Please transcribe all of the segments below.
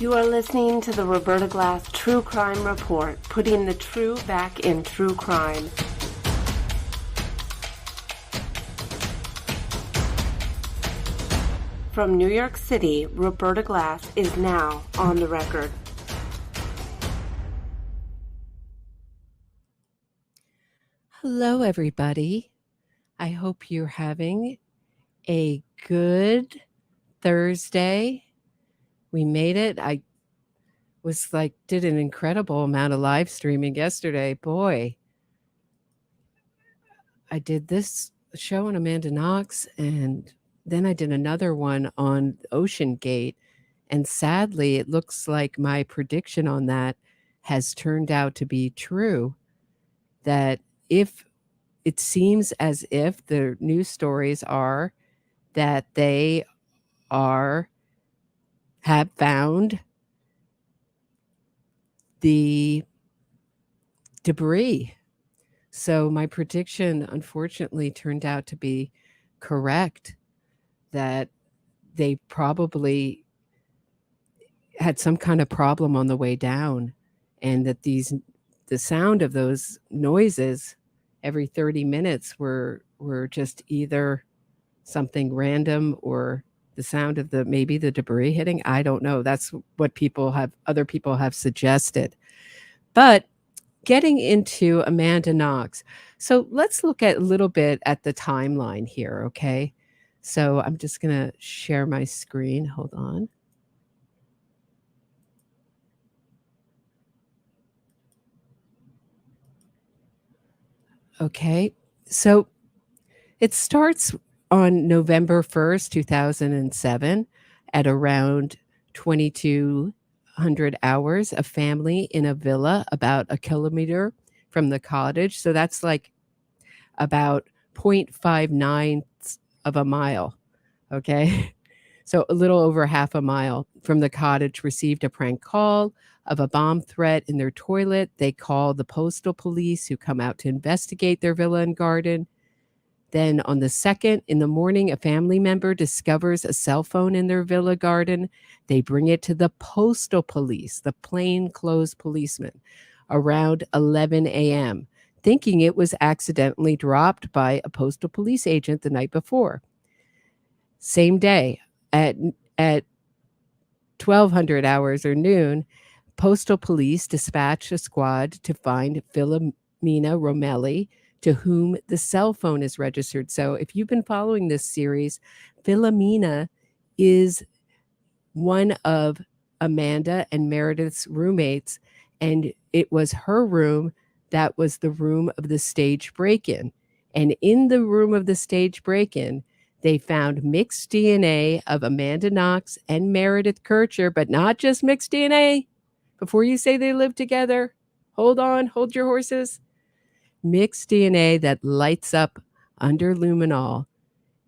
You are listening to the Roberta Glass True Crime Report, putting the true back in true crime. From New York City, Roberta Glass is now on the record. Hello, everybody. I hope you're having a good Thursday. We made it. I did an incredible amount of live streaming yesterday. Boy, I did this show on Amanda Knox, and then I did another one on Ocean Gate. And sadly, it looks like my prediction on that has turned out to be true. That if it seems as if the news stories are that they have found the debris. So my prediction, unfortunately, turned out to be correct, that they probably had some kind of problem on the way down, and that the sound of those noises every 30 minutes were just either something random or the sound of maybe the debris hitting. I don't know. That's what other people have suggested. But getting into Amanda Knox. So let's look a little bit at the timeline here, okay? So I'm just going to share my screen. Hold on. Okay. So it starts on November 1st, 2007, at around 2200 hours, a family in a villa about a kilometer from the cottage. So that's like about 0.59 of a mile, okay? So a little over half a mile from the cottage, received a prank call of a bomb threat in their toilet. They call the postal police, who come out to investigate their villa and garden. Then on the 2nd in the morning, a family member discovers a cell phone in their villa garden. They bring it to the postal police, the plainclothes policeman, around 11 a.m., thinking it was accidentally dropped by a postal police agent the night before. Same day, at 1200 hours or noon, postal police dispatch a squad to find Phillipina Romelli, to whom the cell phone is registered. So if you've been following this series, Phillipina is one of Amanda and Meredith's roommates, and it was her room that was the room of the stage break-in. And in the room of the stage break-in, they found mixed DNA of Amanda Knox and Meredith Kircher, but not just mixed DNA. Before you say they lived together, hold on, hold your horses. Mixed DNA that lights up under luminol.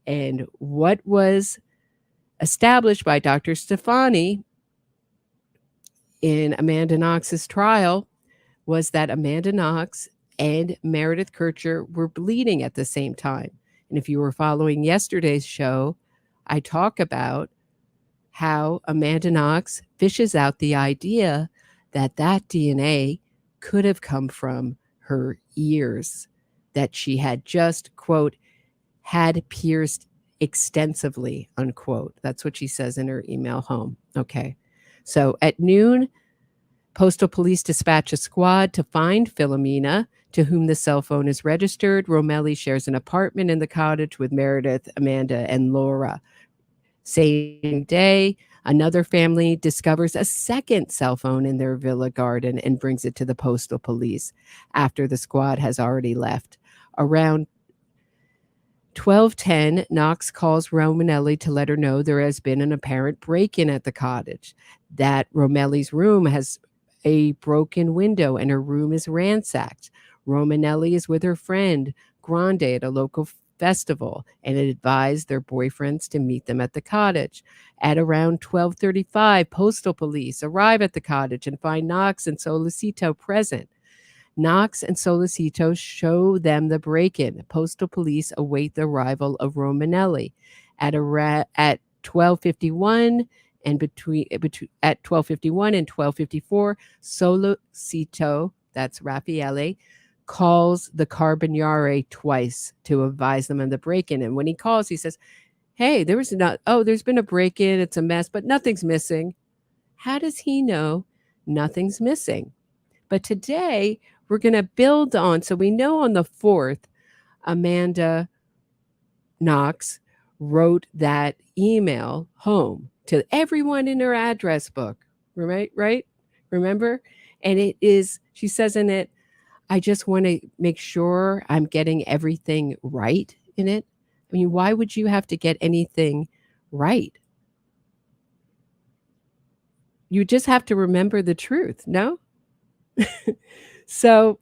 And what was established by Dr. Stefani in Amanda Knox's trial was that Amanda Knox and Meredith Kircher were bleeding at the same time. And if you were following yesterday's show, I talk about how Amanda Knox fishes out the idea that DNA could have come from her ears, that she had just, quote, had pierced extensively, unquote. That's what she says in her email home. Okay. So at noon, postal police dispatch a squad to find Phillipina, to whom the cell phone is registered. Romelli shares an apartment in the cottage with Meredith, Amanda, and Laura. Same day, another family discovers a second cell phone in their villa garden and brings it to the postal police after the squad has already left. Around 12:10, Knox calls Romelli to let her know there has been an apparent break-in at the cottage, that Romelli's room has a broken window and her room is ransacked. Romelli is with her friend Grande at a local festival and advised their boyfriends to meet them at the cottage. At around 12:35, postal police arrive at the cottage and find Knox and Solicito present. Knox and Solicito show them the break-in. Postal police await the arrival of Romelli. At 12:51, And between at 12:51 and 12:54, Solocito, that's Raffaele, calls the Carbonare twice to advise them of the break-in. And when he calls, he says, "Hey, there's been a break-in. It's a mess, but nothing's missing." How does he know nothing's missing? But today we're going to build on. So we know on the 4th, Amanda Knox wrote that email home to everyone in her address book, right? Remember? And she says in it, "I just want to make sure I'm getting everything right in it." I mean, why would you have to get anything right? You just have to remember the truth, no? So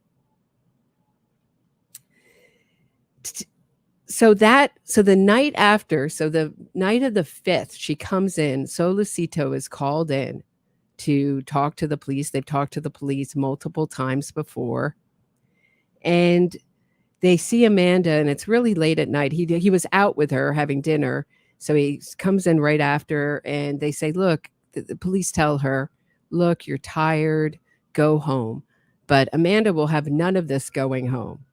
the night after, so the night of the 5th, she comes in, Solocito is called in to talk to the police. They've talked to the police multiple times before. And they see Amanda, and it's really late at night. He was out with her having dinner. So he comes in right after, and they say, look, the police tell her, "Look, you're tired, go home." But Amanda will have none of this going home.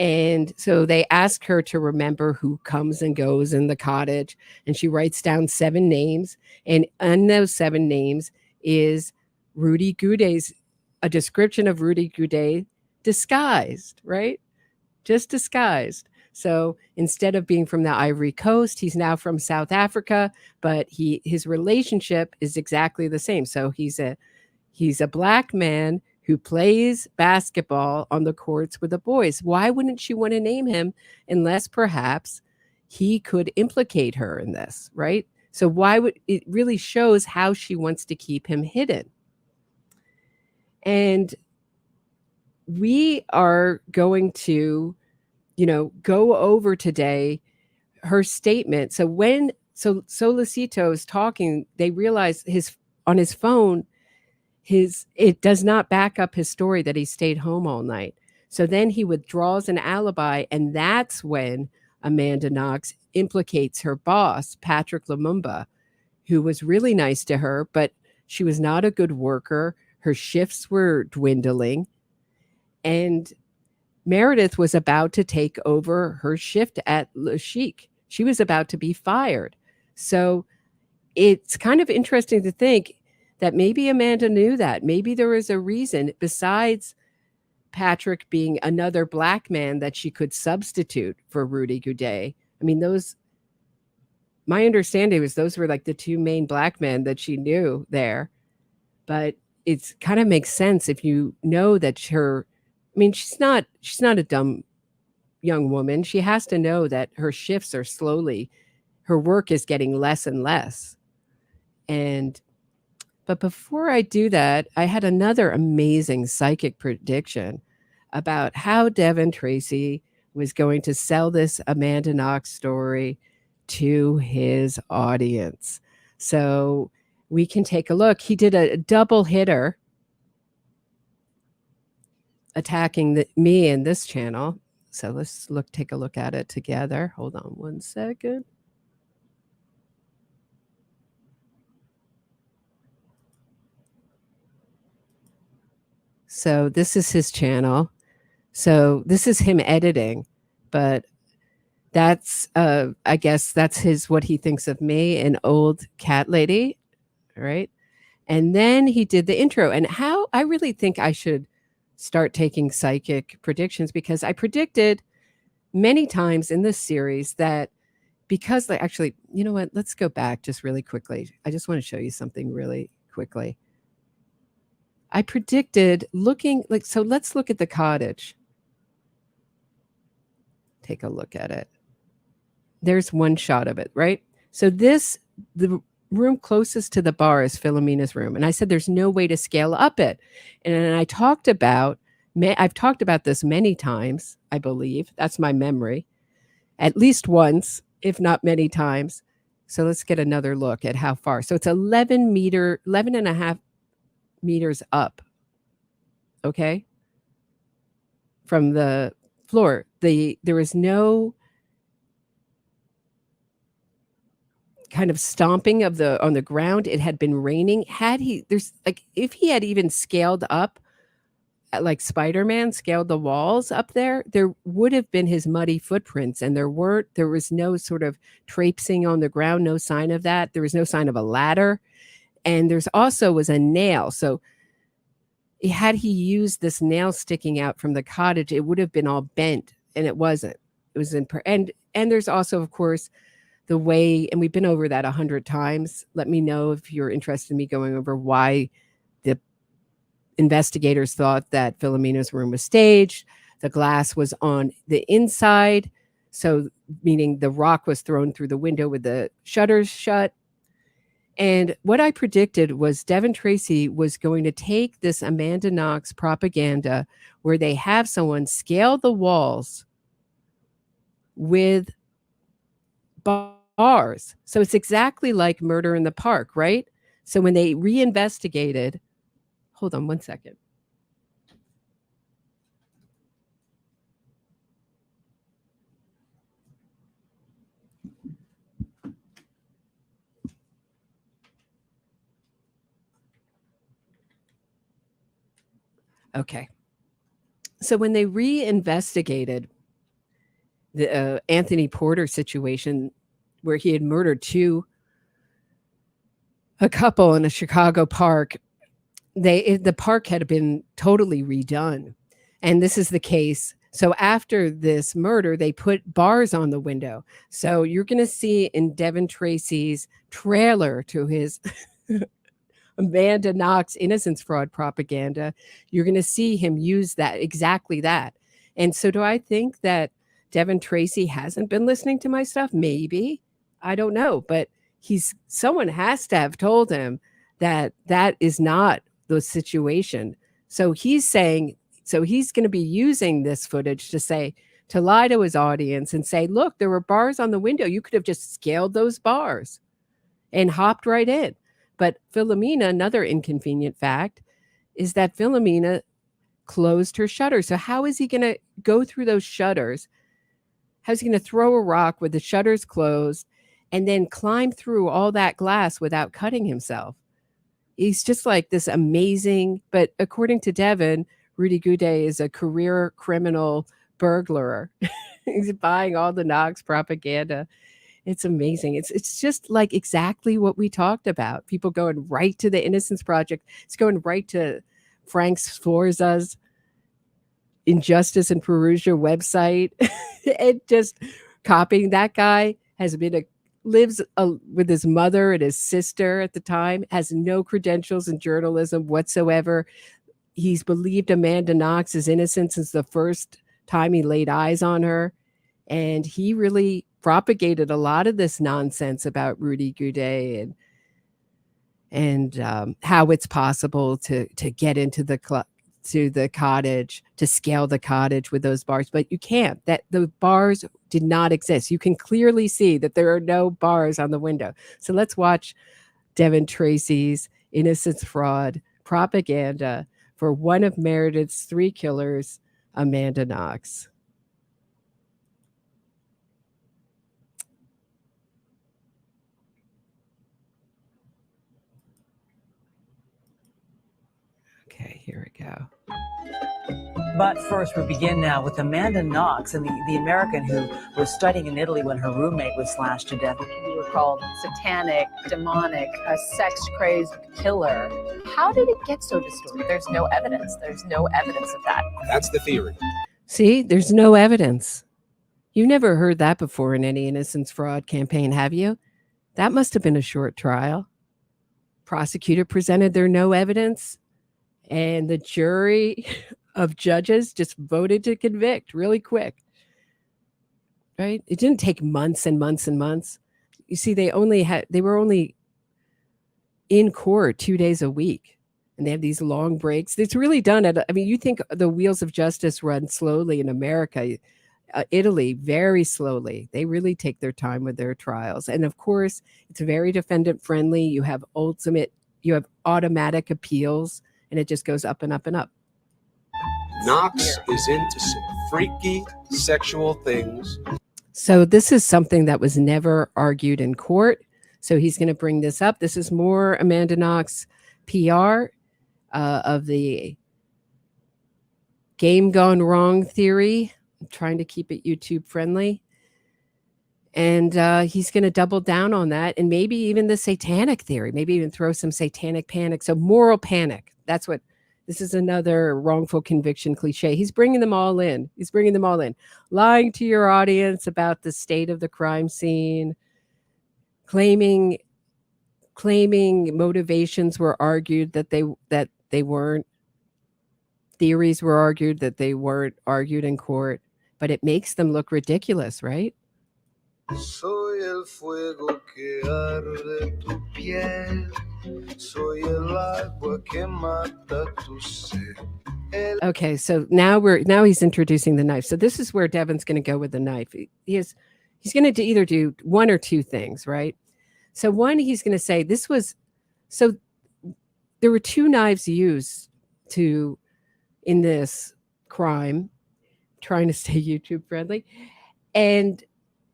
And so they ask her to remember who comes and goes in the cottage. And she writes down 7 names. And on those 7 names is Rudy Gudet's, a description of Rudy Gudet disguised, right? Just disguised. So instead of being from the Ivory Coast, he's now from South Africa, but his relationship is exactly the same. So he's a black man who plays basketball on the courts with the boys. Why wouldn't she want to name him unless perhaps he could implicate her in this, right? So why would it really shows how she wants to keep him hidden? And we are going to, go over today her statement. So when Solocito is talking, they realize on his phone, it does not back up his story that he stayed home all night. So then he withdraws an alibi, and that's when Amanda Knox implicates her boss, Patrick Lumumba, who was really nice to her, but she was not a good worker. Her shifts were dwindling, and Meredith was about to take over her shift at Le Chic. She was about to be fired. So it's kind of interesting to think that maybe Amanda knew that. Maybe there was a reason besides Patrick being another black man that she could substitute for Rudy Gudet. I mean, my understanding was those were like the 2 main black men that she knew there. But it's kind of makes sense if you know that she's not a dumb young woman. She has to know that her shifts are her work is getting less and less. But before I do that, I had another amazing psychic prediction about how Devin Tracy was going to sell this Amanda Knox story to his audience. So we can take a look. He did a double hitter attacking me in this channel. So let's take a look at it together. Hold on one second. So this is his channel. So this is him editing, but that's I guess that's what he thinks of me, an old cat lady, right? And then he did the intro, and how I really think I should start taking psychic predictions, because I predicted many times in this series that because actually, you know what? Let's go back just really quickly. I just want to show you something really quickly. I predicted so let's look at the cottage. Take a look at it. There's one shot of it, right? So the room closest to the bar is Philomena's room. And I said, there's no way to scale up it. And I've talked about this many times, I believe. That's my memory. At least once, if not many times. So let's get another look at how far. So it's 11 and a half meters up. Okay. From the floor. There is no kind of stomping on the ground. It had been raining. If he had even scaled up, like Spider-Man scaled the walls up there would have been his muddy footprints, and there was no sort of traipsing on the ground, no sign of that. There was no sign of a ladder, and there's also was a nail. So had he used this nail sticking out from the cottage, it would have been all bent, and it wasn't. It was and there's also, of course, the way, and we've been over that 100 times. Let me know if you're interested in me going over why the investigators thought that Philomena's room was staged. The glass was on the inside, so meaning the rock was thrown through the window with the shutters shut. And what I predicted was Devin Tracy was going to take this Amanda Knox propaganda where they have someone scale the walls with bars. So it's exactly like Murder in the Park, right? So when they reinvestigated, hold on one second. Okay. So when they reinvestigated the Anthony Porter situation, where he had murdered a couple in a Chicago park, the park had been totally redone. And this is the case. So after this murder, they put bars on the window. So you're going to see in Devin Tracy's trailer to his Amanda Knox innocence fraud propaganda, you're going to see him use exactly that. And so do I think that Devin Tracy hasn't been listening to my stuff? Maybe. I don't know. But someone has to have told him that is not the situation. So he's going to be using this footage to lie to his audience and say, look, there were bars on the window. You could have just scaled those bars and hopped right in. But Philomena, another inconvenient fact, is that Philomena closed her shutters. So how is he going to go through those shutters? How's he going to throw a rock with the shutters closed and then climb through all that glass without cutting himself? He's just like this amazing, but according to Devin, Rudy Goudet is a career criminal burglar. He's buying all the Knox propaganda. It's amazing. It's just like exactly what we talked about. People going right to the Innocence Project. It's going right to Frank Sforza's Injustice in Perugia website and just copying. That guy lives with his mother and his sister at the time, has no credentials in journalism whatsoever. He's believed Amanda Knox is innocent since the first time he laid eyes on her. And he really propagated a lot of this nonsense about Rudy Goudet and how it's possible to get into the cottage, to scale the cottage with those bars, but you can't. That the bars did not exist. You can clearly see that there are no bars on the window. So let's watch Devin Tracy's innocence fraud propaganda for one of Meredith's 3 killers, Amanda Knox. Okay, here we go. But first, we begin now with Amanda Knox and the American who was studying in Italy when her roommate was slashed to death. You were called satanic, demonic, a sex-crazed killer. How did it get so distorted? There's no evidence. There's no evidence of that. That's the theory. See, there's no evidence. You've never heard that before in any innocence fraud campaign, have you? That must have been a short trial. Prosecutor presented their no evidence, and the jury of judges just voted to convict really quick, right? It didn't take months and months and months. You see, they were only in court 2 days a week, and they have these long breaks. It's really done you think the wheels of justice run slowly in America. Italy, very slowly. They really take their time with their trials. And of course, it's very defendant friendly. You have automatic appeals, and it just goes up and up and up. Knox is into some freaky sexual things. So this is something that was never argued in court. So he's going to bring this up. This is more Amanda Knox PR of the game gone wrong theory. I'm trying to keep it YouTube friendly. And he's going to double down on that, and maybe even the satanic theory, maybe even throw some satanic panic. So moral panic. That's what this is, another wrongful conviction cliche. He's bringing them all in. He's bringing them all in. Lying to your audience about the state of the crime scene, claiming motivations were argued that they weren't. Theories were argued that they weren't argued in court, but it makes them look ridiculous, right? Soy el fuego que arde tu piel. Soy el agua que mata tu sed. Okay, so now he's introducing the knife. So this is where Devin's going to go with the knife. He's going to either do one or two things, right? So one, he's going to say there were two knives used in this crime, trying to stay YouTube friendly, and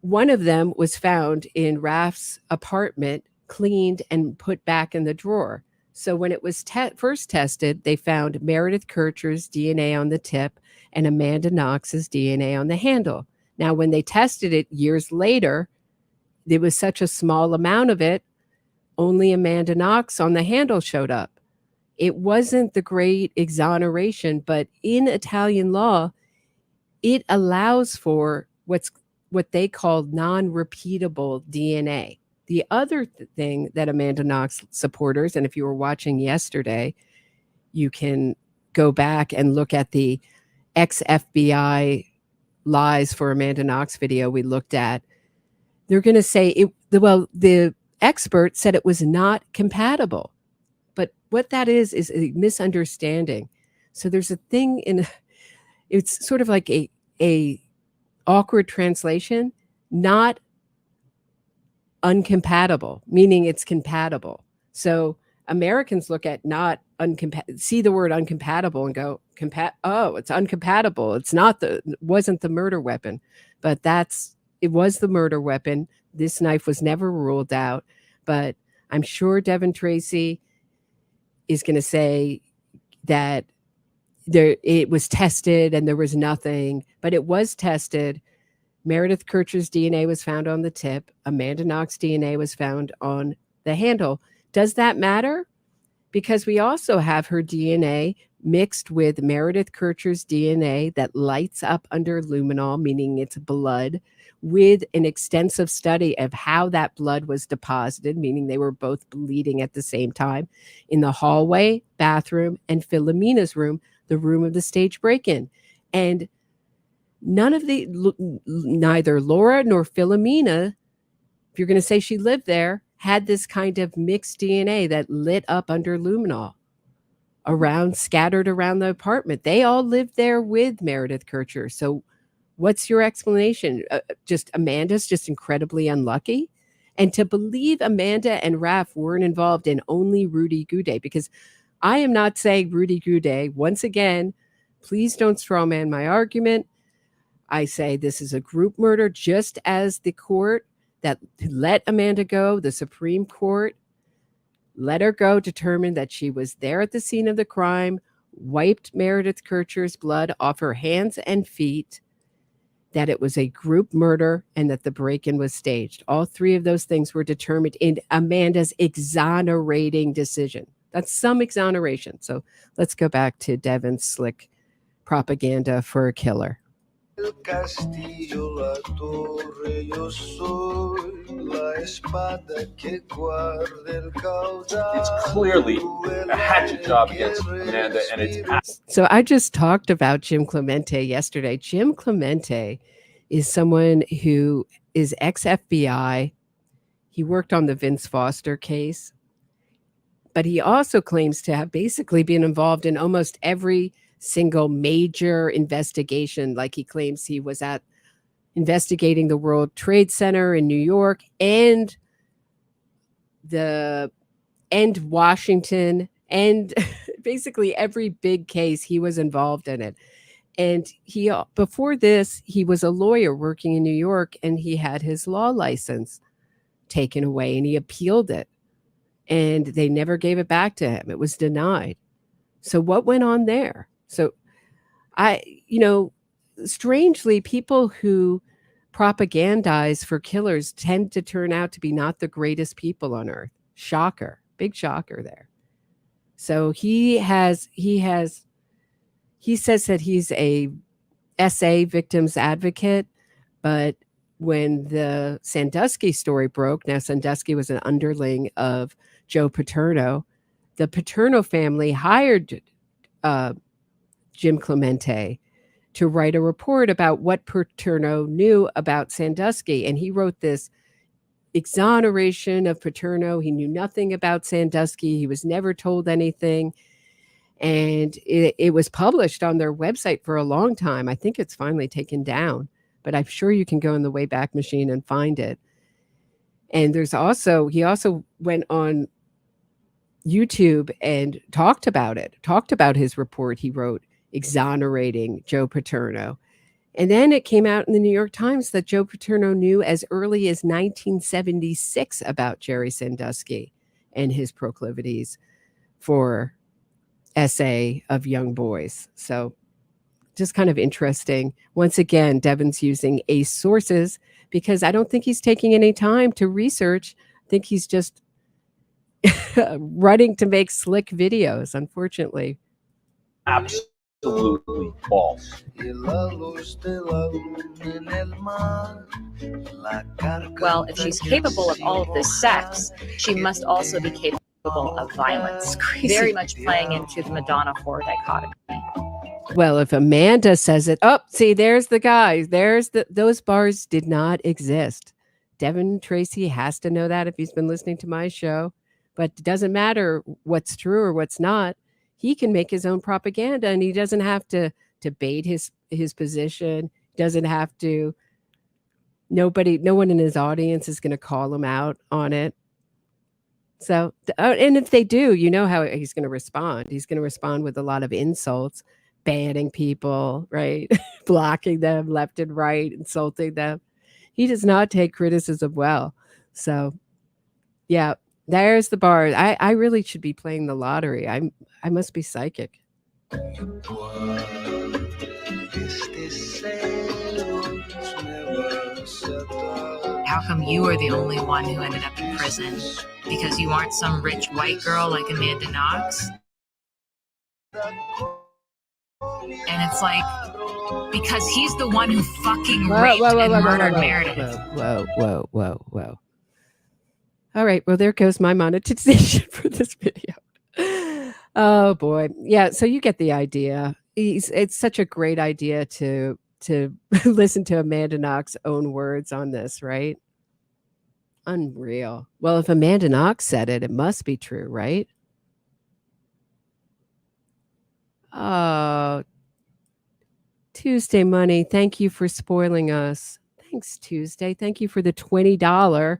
one of them was found in Raf's apartment, cleaned and put back in the drawer. So when it was first tested, they found Meredith Kircher's DNA on the tip and Amanda Knox's DNA on the handle. Now, when they tested it years later, there was such a small amount of it, only Amanda Knox on the handle showed up. It wasn't the great exoneration, but in Italian law, it allows for what they call non-repeatable DNA. The other thing that Amanda Knox supporters, and if you were watching yesterday, you can go back and look at the ex-FBI lies for Amanda Knox video we looked at. They're going to say the expert said it was not compatible. But what that is a misunderstanding. So there's a thing it's sort of like a awkward translation, not uncompatible, meaning it's compatible. So Americans look at not see the word uncompatible and go, it's uncompatible. Wasn't the murder weapon, but it was the murder weapon. This knife was never ruled out, but I'm sure Devin Tracy is going to say that it was tested and there was nothing, but it was tested. Meredith Kircher's DNA was found on the tip. Amanda Knox's DNA was found on the handle. Does that matter? Because we also have her DNA mixed with Meredith Kircher's DNA that lights up under luminol, meaning it's blood, with an extensive study of how that blood was deposited, meaning they were both bleeding at the same time, in the hallway, bathroom, and Philomena's room, the room of the stage break-in. And neither Laura nor Philomena, if you're going to say she lived there, had this kind of mixed DNA that lit up under luminol scattered around the apartment. They all lived there with Meredith Kircher. So what's your explanation? Amanda's just incredibly unlucky? And to believe Amanda and Raf weren't involved in only Rudy Goudet, because I am not saying Rudy Goudet, once again, please don't strawman my argument. I say this is a group murder, just as the court that let Amanda go, the Supreme Court, let her go, determined that she was there at the scene of the crime, wiped Meredith Kircher's blood off her hands and feet, that it was a group murder, and that the break-in was staged. All three of those things were determined in Amanda's exonerating decision. That's some exoneration. So let's go back to Devin's slick propaganda for a killer. El castillo, la torre, yo soy la espada que guarda el caudal. It's clearly a hatchet job against Amanda, and it's... So I just talked about Jim Clemente yesterday. Jim Clemente is someone who is ex-FBI. He worked on the Vince Foster case, but he also claims to have basically been involved in almost every single major investigation. Like he claims he was investigating the World Trade Center in New York and Washington, and basically every big case he was involved in it. And before this, he was a lawyer working in New York, and he had his law license. taken away, and he appealed it, and they never gave it back to him. It was denied. So what went on there? So strangely, people who propagandize for killers tend to turn out to be not the greatest people on earth. Shocker. Big shocker there. So he says that he's a SA victims advocate, but when the Sandusky story broke, now Sandusky was an underling of Joe Paterno, the Paterno family hired Jim Clemente to write a report about what Paterno knew about Sandusky. And he wrote this exoneration of Paterno. He knew nothing about Sandusky. He was never told anything. And it was published on their website for a long time. I think it's finally taken down, but I'm sure you can go in the Wayback Machine and find it. And he also went on YouTube and talked about his report he wrote exonerating Joe Paterno. And then it came out in the New York Times that Joe Paterno knew as early as 1976 about Jerry Sandusky and his proclivities for SA of young boys. So just kind of interesting. Once again, Devin's using ACE sources because I don't think he's taking any time to research. I think he's just running to make slick videos, unfortunately. Absolutely false. Well, if she's capable of all of this sex, she must also be capable of violence. Very much playing into the Madonna 4 dichotomy. Well, if Amanda says it, see, there's the guy. Those bars did not exist. Devin Tracy has to know that if he's been listening to my show. But it doesn't matter what's true or what's not. He can make his own propaganda, and he doesn't have to debate his position. Doesn't have to. No one in his audience is going to call him out on it. So, and if they do, you know how he's going to respond. He's going to respond with a lot of insults, banning people, right? Blocking them left and right, insulting them. He does not take criticism well. So, yeah, there's the bar. I really should be playing the lottery. I must be psychic. How come you are the only one who ended up in prison? Because you aren't some rich white girl like Amanda Knox? And it's like, because he's the one who fucking raped and murdered Meredith. Whoa. All right, well, there goes my monetization for this video. Oh, boy. Yeah, so you get the idea. It's such a great idea to listen to Amanda Knox's own words on this, right? Unreal. Well, if Amanda Knox said it, it must be true, right? Oh, Tuesday Money, thank you for spoiling us. Thanks, Tuesday. Thank you for the $20.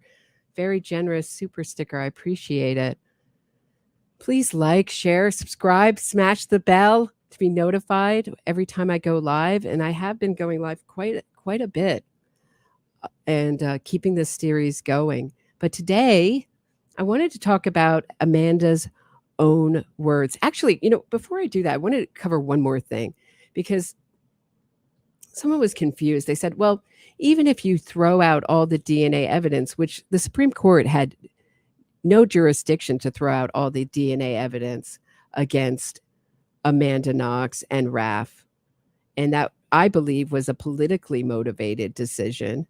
Very generous super sticker. I appreciate it. Please like, share, subscribe, smash the bell to be notified every time I go live. And I have been going live quite a bit and keeping this series going. But today, I wanted to talk about Amanda's own words. Actually, before I do that, I wanted to cover one more thing because someone was confused. They said, well, even if you throw out all the DNA evidence, which the Supreme Court had no jurisdiction to throw out all the DNA evidence against Amanda Knox and Raph, and that I believe was a politically motivated decision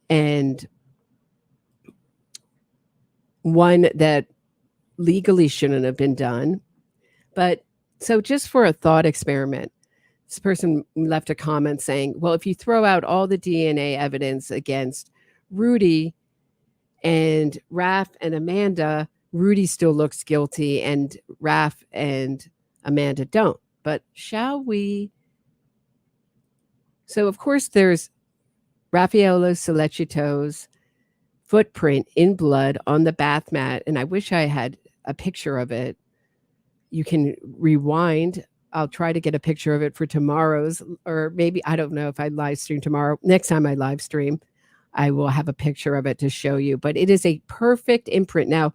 and one that legally shouldn't have been done. But so just for a thought experiment, this person left a comment saying, well, if you throw out all the DNA evidence against Rudy and Raph and Amanda, Rudy still looks guilty and Raph and Amanda don't. But shall we? So, of course, there's Raffaello Sollecito's footprint in blood on the bath mat. And I wish I had a picture of it. You can rewind. I'll try to get a picture of it for tomorrow's, or maybe, I don't know if I live stream tomorrow. Next time I live stream, I will have a picture of it to show you, but it is a perfect imprint. Now,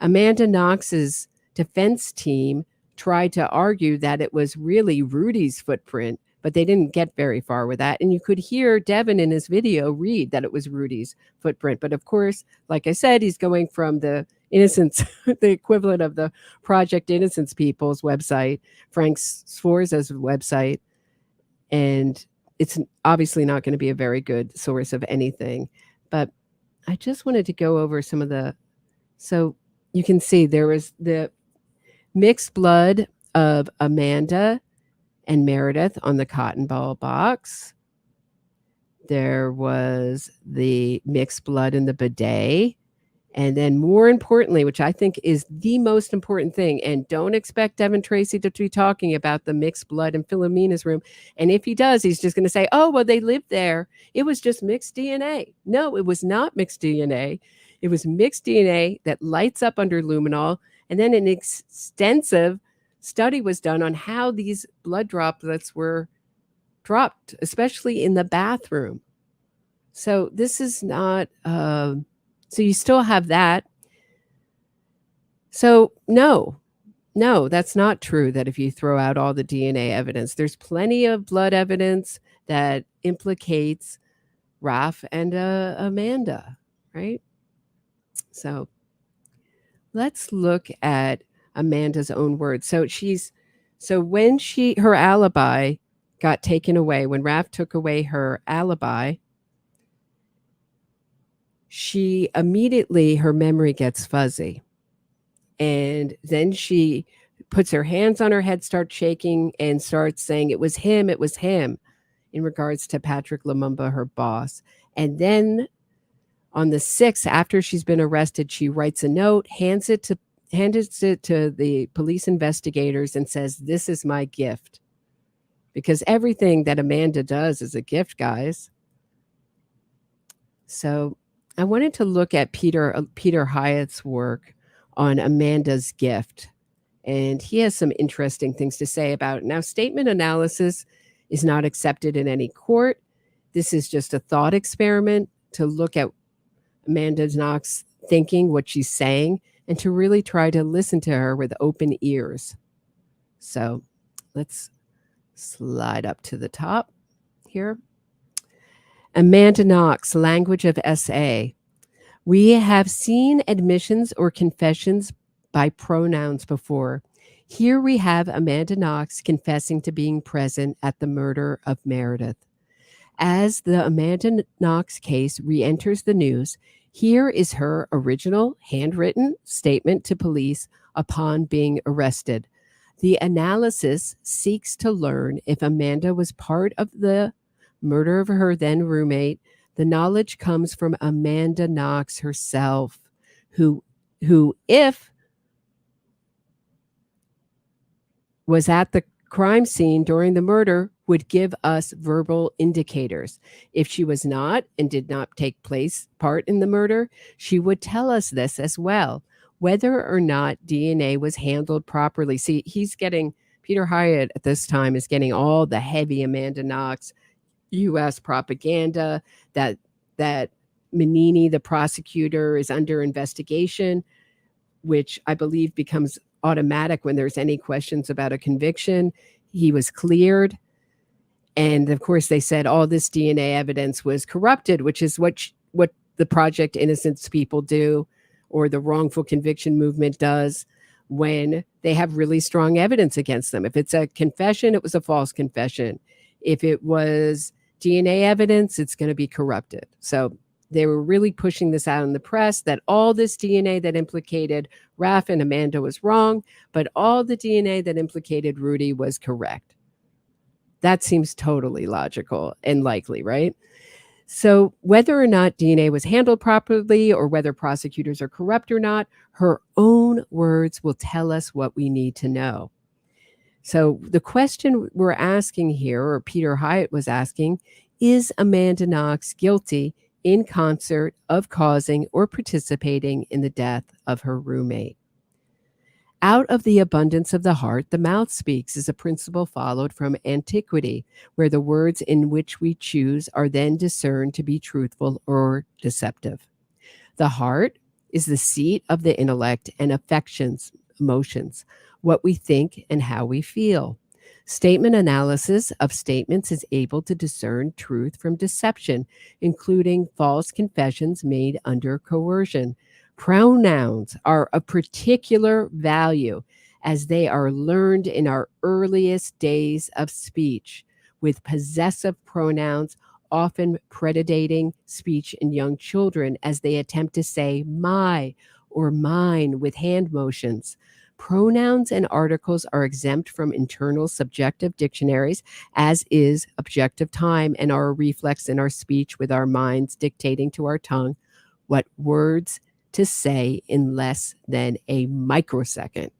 Amanda Knox's defense team tried to argue that it was really Rudy's footprint, but they didn't get very far with that. And you could hear Devin in his video read that it was Rudy's footprint. But of course, like I said, he's going from the Innocence, the equivalent of the Project Innocence People's website, Frank Sforza's website. And it's obviously not going to be a very good source of anything. But I just wanted to go over some of the, so you can see there was the mixed blood of Amanda and Meredith on the cotton ball box. There was the mixed blood in the bidet. And then more importantly, which I think is the most important thing, and don't expect Devin Tracy to be talking about the mixed blood in Philomena's room. And if he does, he's just going to say, oh, well, they lived there. It was just mixed DNA. No, it was not mixed DNA. It was mixed DNA that lights up under luminol. And then an extensive study was done on how these blood droplets were dropped, especially in the bathroom. So this is not, so you still have that. So no, that's not true that if you throw out all the DNA evidence, there's plenty of blood evidence that implicates Raph and Amanda, right? So let's look at Amanda's own words. So when her alibi got taken away, when Raph took away her alibi, she immediately, her memory gets fuzzy. And then she puts her hands on her head, starts shaking, and starts saying, it was him, in regards to Patrick Lumumba, her boss. And then on the 6th, after she's been arrested, she writes a note, hands it to the police investigators and says, this is my gift. Because everything that Amanda does is a gift, guys. So I wanted to look at Peter Hyatt's work on Amanda's gift. And he has some interesting things to say about it. Now, statement analysis is not accepted in any court. This is just a thought experiment to look at Amanda Knox thinking, what she's saying, and to really try to listen to her with open ears. So let's slide up to the top here. Amanda Knox, language of SA. We have seen admissions or confessions by pronouns before. Here we have Amanda Knox confessing to being present at the murder of Meredith. As the Amanda Knox case re-enters the news, here is her original handwritten statement to police upon being arrested. The analysis seeks to learn if Amanda was part of the murder of her then roommate. The knowledge comes from Amanda Knox herself, who if was at the crime scene during the murder, would give us verbal indicators. If she was not and did not take part in the murder, she would tell us this as well, whether or not DNA was handled properly. See, Peter Hyatt at this time is getting all the heavy Amanda Knox U.S. propaganda, that Mannyy, the prosecutor, is under investigation, which I believe becomes automatic when there's any questions about a conviction. He was cleared. And of course, they said all this DNA evidence was corrupted, which is what the Project Innocence people do, or the wrongful conviction movement does, when they have really strong evidence against them. If it's a confession, it was a false confession. If it was DNA evidence, it's going to be corrupted. So they were really pushing this out in the press that all this DNA that implicated Raph and Amanda was wrong, but all the DNA that implicated Rudy was correct. That seems totally logical and likely, right? So whether or not DNA was handled properly or whether prosecutors are corrupt or not, her own words will tell us what we need to know. So the question we're asking here, or Peter Hyatt was asking, is Amanda Knox guilty in concert of causing or participating in the death of her roommate? Out of the abundance of the heart, the mouth speaks is a principle followed from antiquity, where the words in which we choose are then discerned to be truthful or deceptive. The heart is the seat of the intellect and affections, emotions, what we think and how we feel. Statement analysis of statements is able to discern truth from deception, including false confessions made under coercion. Pronouns are of particular value as they are learned in our earliest days of speech, with possessive pronouns often predating speech in young children as they attempt to say my or mine with hand motions. Pronouns and articles are exempt from internal subjective dictionaries, as is objective time, and are a reflex in our speech, with our minds dictating to our tongue what words to say in less than a microsecond.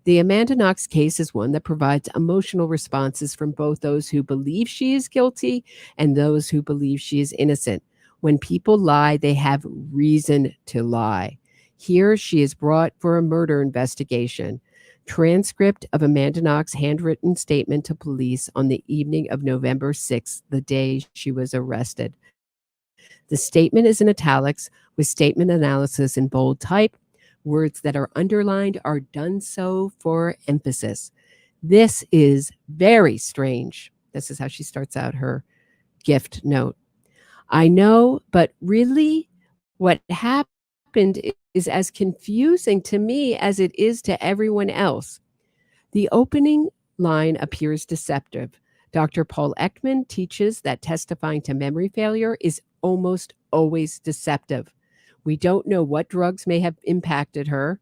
The Amanda Knox case is one that provides emotional responses from both those who believe she is guilty and those who believe she is innocent. When people lie, they have reason to lie. Here she is brought for a murder investigation. Transcript of Amanda Knox's handwritten statement to police on the evening of November 6th, the day she was arrested. The statement is in italics with statement analysis in bold type. Words that are underlined are done so for emphasis. This is very strange. This is how she starts out her gift note. I know, but really what happened is as confusing to me as it is to everyone else. The opening line appears deceptive. Dr. Paul Ekman teaches that testifying to memory failure is almost always deceptive. We don't know what drugs may have impacted her.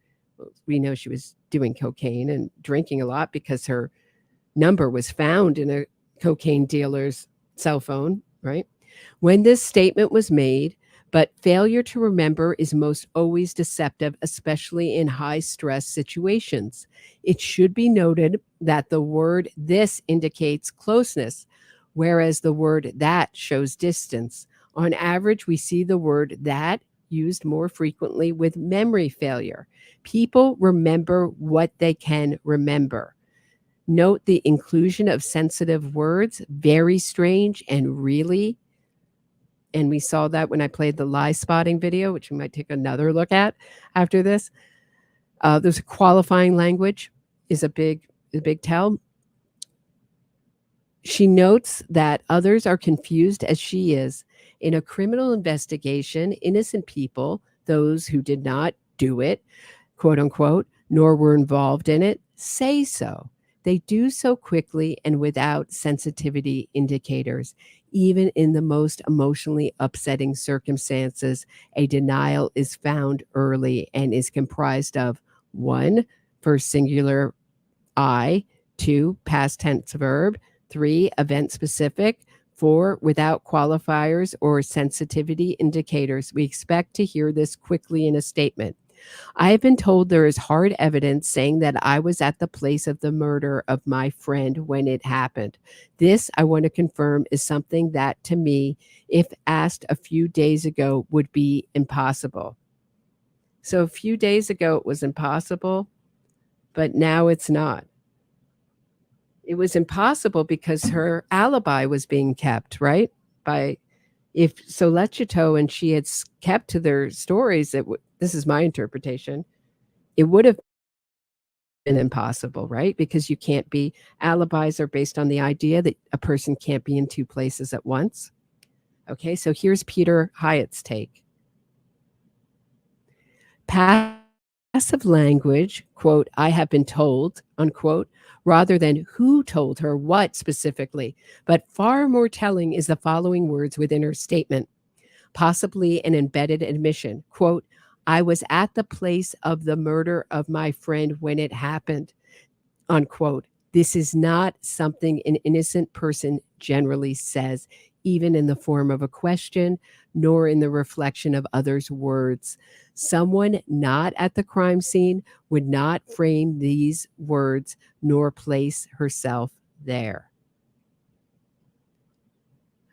We know she was doing cocaine and drinking a lot because her number was found in a cocaine dealer's cell phone, right? When this statement was made, but failure to remember is most always deceptive, especially in high stress situations. It should be noted that the word this indicates closeness, whereas the word that shows distance. On average, we see the word that used more frequently with memory failure. People remember what they can remember. Note the inclusion of sensitive words, very strange and really. And we saw that when I played the lie spotting video, which we might take another look at after this. There's a qualifying language is a big tell. She notes that others are confused as she is. In a criminal investigation, innocent people, those who did not do it, quote unquote, nor were involved in it, say so. They do so quickly and without sensitivity indicators. Even in the most emotionally upsetting circumstances, a denial is found early and is comprised of 1, first singular I, 2, past tense verb, 3, event specific, 4, without qualifiers or sensitivity indicators. We expect to hear this quickly in a statement. I have been told there is hard evidence saying that I was at the place of the murder of my friend when it happened. This, I want to confirm, is something that to me, if asked a few days ago, would be impossible. So a few days ago it was impossible, but now it's not. It was impossible because her alibi was being kept, right? If Solecito and she had kept to their stories, this is my interpretation, it would have been impossible, right? Because you can't be, alibis are based on the idea that a person can't be in two places at once. Okay, so here's Peter Hyatt's take. Passive language, quote, I have been told, unquote, rather than who told her what specifically. But far more telling is the following words within her statement, possibly an embedded admission, quote, I was at the place of the murder of my friend when it happened, unquote. This is not something an innocent person generally says, even in the form of a question, nor in the reflection of others' words. Someone not at the crime scene would not frame these words nor place herself there.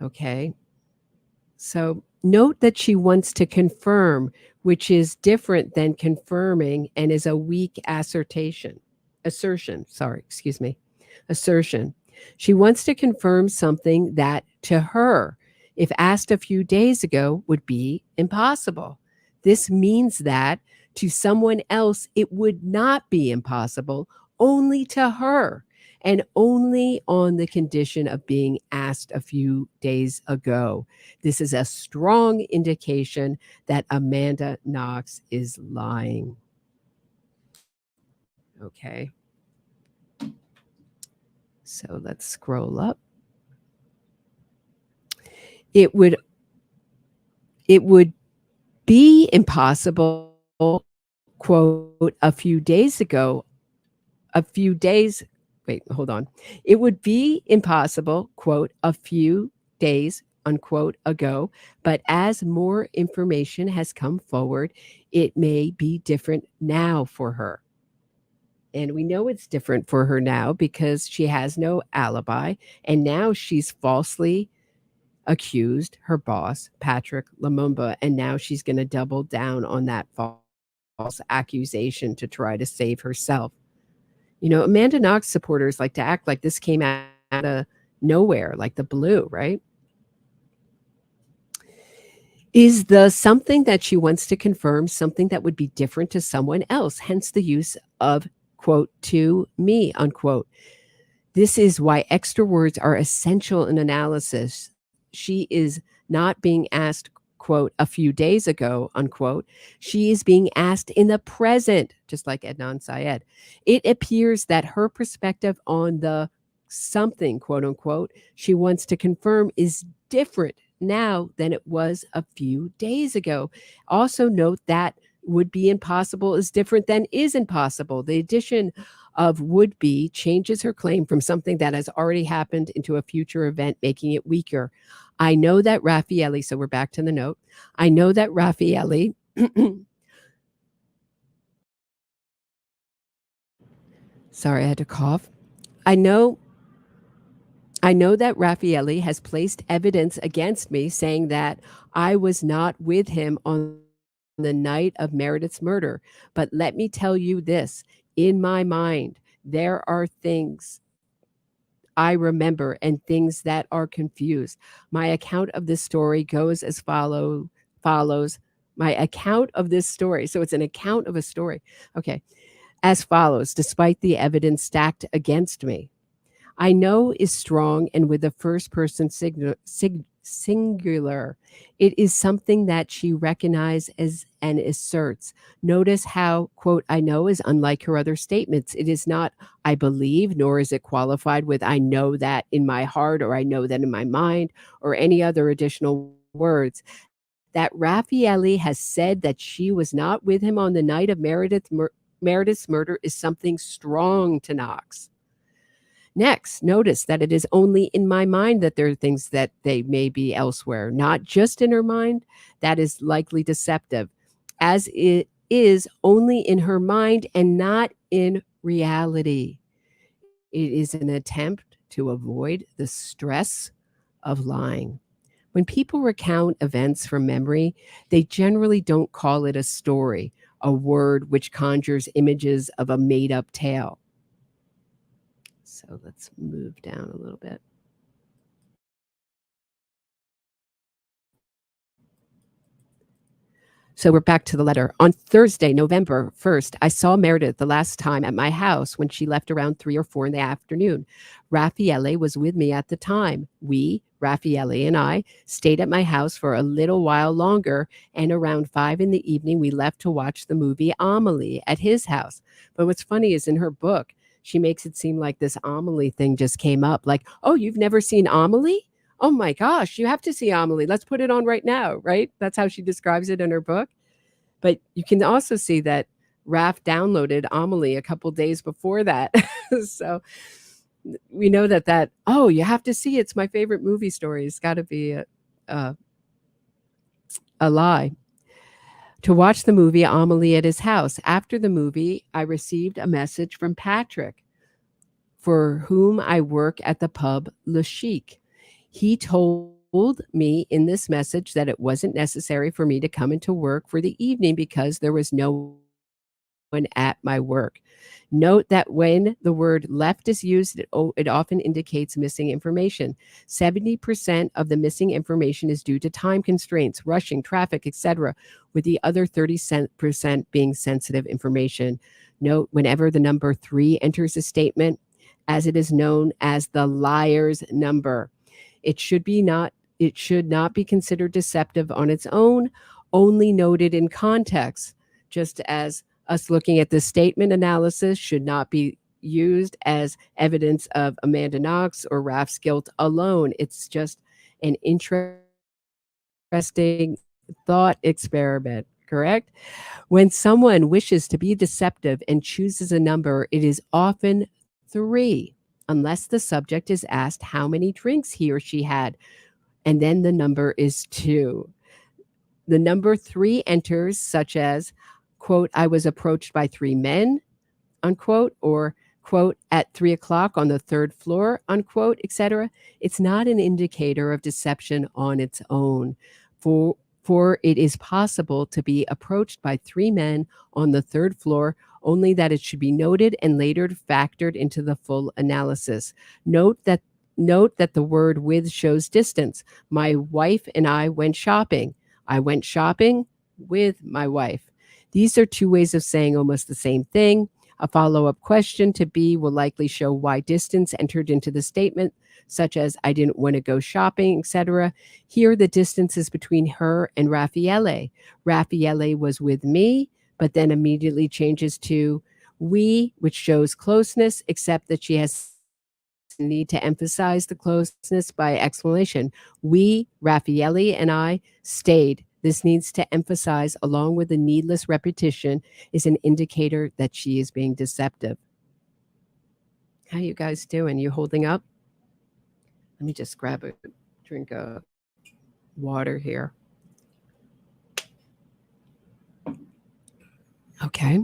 Okay. So note that she wants to confirm which is different than confirming and is a weak assertion. She wants to confirm something that to her, if asked a few days ago, would be impossible. This means that to someone else, it would not be impossible, only to her, and only on the condition of being asked a few days ago. This is a strong indication that Amanda Knox is lying. Okay. So let's scroll up. It would be impossible, quote, a few days, it would be impossible, quote, a few days, unquote, ago, but as more information has come forward, it may be different now for her. And we know it's different for her now because she has no alibi, and now she's falsely accused her boss, Patrick Lumumba, and now she's going to double down on that false accusation to try to save herself. You know, Amanda Knox supporters like to act like this came out of nowhere, like the blue, right? Is the something that she wants to confirm something that would be different to someone else, hence the use of, quote, to me, unquote. This is why extra words are essential in analysis. She is not being asked, quote, a few days ago, unquote. She is being asked in the present, just like Adnan Syed. It appears that her perspective on the something, quote unquote, she wants to confirm is different now than it was a few days ago. Also note that would be impossible is different than is impossible. The addition of would be changes her claim from something that has already happened into a future event, making it weaker. I know that Raffaelli, so we're back to the note. I know that Raffaelli sorry, I had to cough. I know that Raffaelli has placed evidence against me saying that I was not with him on the night of Meredith's murder. But let me tell you this, in my mind, there are things I remember and things that are confused. My account of this story goes as follows. My account of this story. So it's an account of a story. Okay. As follows, despite the evidence stacked against me. I know is strong and with the first person singular. It is something that she recognizes and asserts. Notice how, quote, I know is unlike her other statements. It is not I believe, nor is it qualified with I know that in my heart or I know that in my mind or any other additional words. That Raffaelli has said that she was not with him on the night of Meredith's murder is something strong to Knox. Next, notice that it is only in my mind that there are things that they may be elsewhere, not just in her mind. That is likely deceptive, as it is only in her mind and not in reality. It is an attempt to avoid the stress of lying. When people recount events from memory, they generally don't call it a story, a word which conjures images of a made-up tale. So let's move down a little bit. So we're back to the letter. On Thursday, November 1st, I saw Meredith the last time at my house when she left around 3 or 4 in the afternoon. Raffaelli was with me at the time. We, Raffaelli and I, stayed at my house for a little while longer, and around 5 in the evening, we left to watch the movie Amelie at his house. But what's funny is in her book, she makes it seem like this Amelie thing just came up. Like, oh, you've never seen Amelie? Oh my gosh, you have to see Amelie. Let's put it on right now, right? That's how she describes it in her book. But you can also see that Raph downloaded Amelie a couple days before that. So we know that, oh, you have to see it. It's my favorite movie story. It's got to be a lie. To watch the movie Amelie at his house. After the movie, I received a message from Patrick, for whom I work at the pub Le Chic. He told me in this message that it wasn't necessary for me to come into work for the evening because there was no one at my work. Note that when the word left is used, it often indicates missing information. 70% of the missing information is due to time constraints, rushing, traffic, etc., with the other 30% being sensitive information. Note whenever the number 3 enters a statement, as it is known as the liar's number. It should not be considered deceptive on its own, only noted in context, just as us looking at the statement analysis should not be used as evidence of Amanda Knox or Raph's guilt alone. It's just an interesting thought experiment, correct? When someone wishes to be deceptive and chooses a number, it is often 3, unless the subject is asked how many drinks he or she had, and then the number is 2. The number 3 enters such as, quote, I was approached by 3 men, unquote, or, quote, at 3 o'clock on the 3rd floor, unquote, etc. It's not an indicator of deception on its own. For it is possible to be approached by 3 men on the 3rd floor, only that it should be noted and later factored into the full analysis. Note that the word with shows distance. My wife and I went shopping. I went shopping with my wife. These are 2 ways of saying almost the same thing. A follow-up question to B will likely show why distance entered into the statement, such as I didn't want to go shopping, etc. Here, the distance is between her and Raffaele. Raffaele was with me, but then immediately changes to we, which shows closeness, except that she has need to emphasize the closeness by explanation. We, Raffaele and I, stayed. This needs to emphasize, along with the needless repetition, is an indicator that she is being deceptive. How you guys doing? You holding up? Let me just grab a drink of water here. Okay.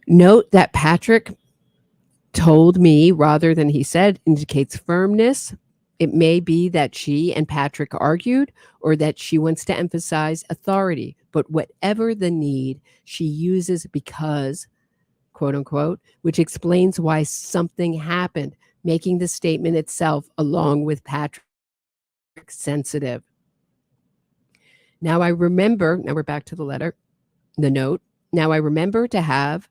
Note that Patrick told me rather than he said indicates firmness. It may be that she and Patrick argued or that she wants to emphasize authority, but whatever the need, she uses because, quote unquote, which explains why something happened, making the statement itself, along with Patrick, sensitive. Now I remember, now we're back to the letter, the note. Now I remember to have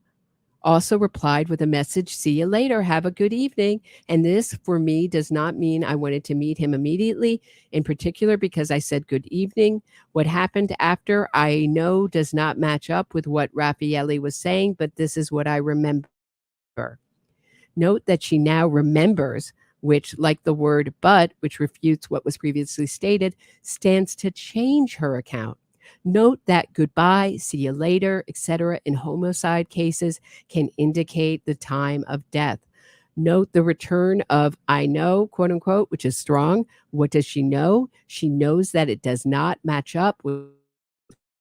also replied with a message, see you later, have a good evening. And this, for me, does not mean I wanted to meet him immediately, in particular because I said good evening. What happened after, I know does not match up with what Raffaele was saying, but this is what I remember. Note that she now remembers, which, like the word but, which refutes what was previously stated, stands to change her account. Note that goodbye, see you later, etc. in homicide cases can indicate the time of death. Note the return of I know, quote unquote, which is strong. What does she know? She knows that it does not match up with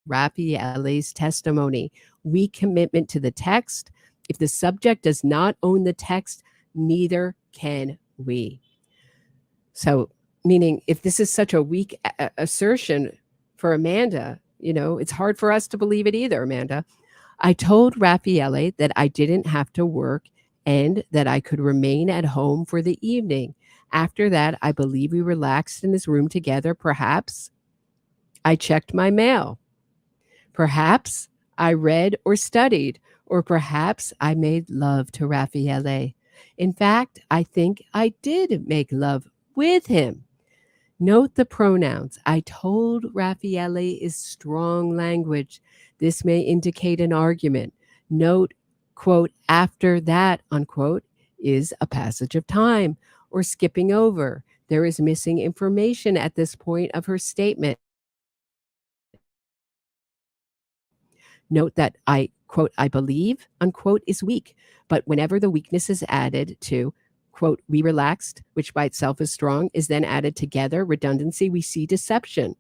Raffaele's testimony. Weak commitment to the text. If the subject does not own the text, neither can we. So, meaning if this is such a weak assertion for Amanda, you know, it's hard for us to believe it either, Amanda. I told Raffaele that I didn't have to work and that I could remain at home for the evening. After that, I believe we relaxed in his room together. Perhaps I checked my mail. Perhaps I read or studied, or perhaps I made love to Raffaele. In fact, I think I did make love with him. Note the pronouns. I told Raffaele is strong language. This may indicate an argument. Note, quote, after that, unquote, is a passage of time or skipping over. There is missing information at this point of her statement. Note that I, quote, I believe, unquote, is weak, but whenever the weakness is added to, quote, we relaxed, which by itself is strong, is then added together, redundancy, we see deception.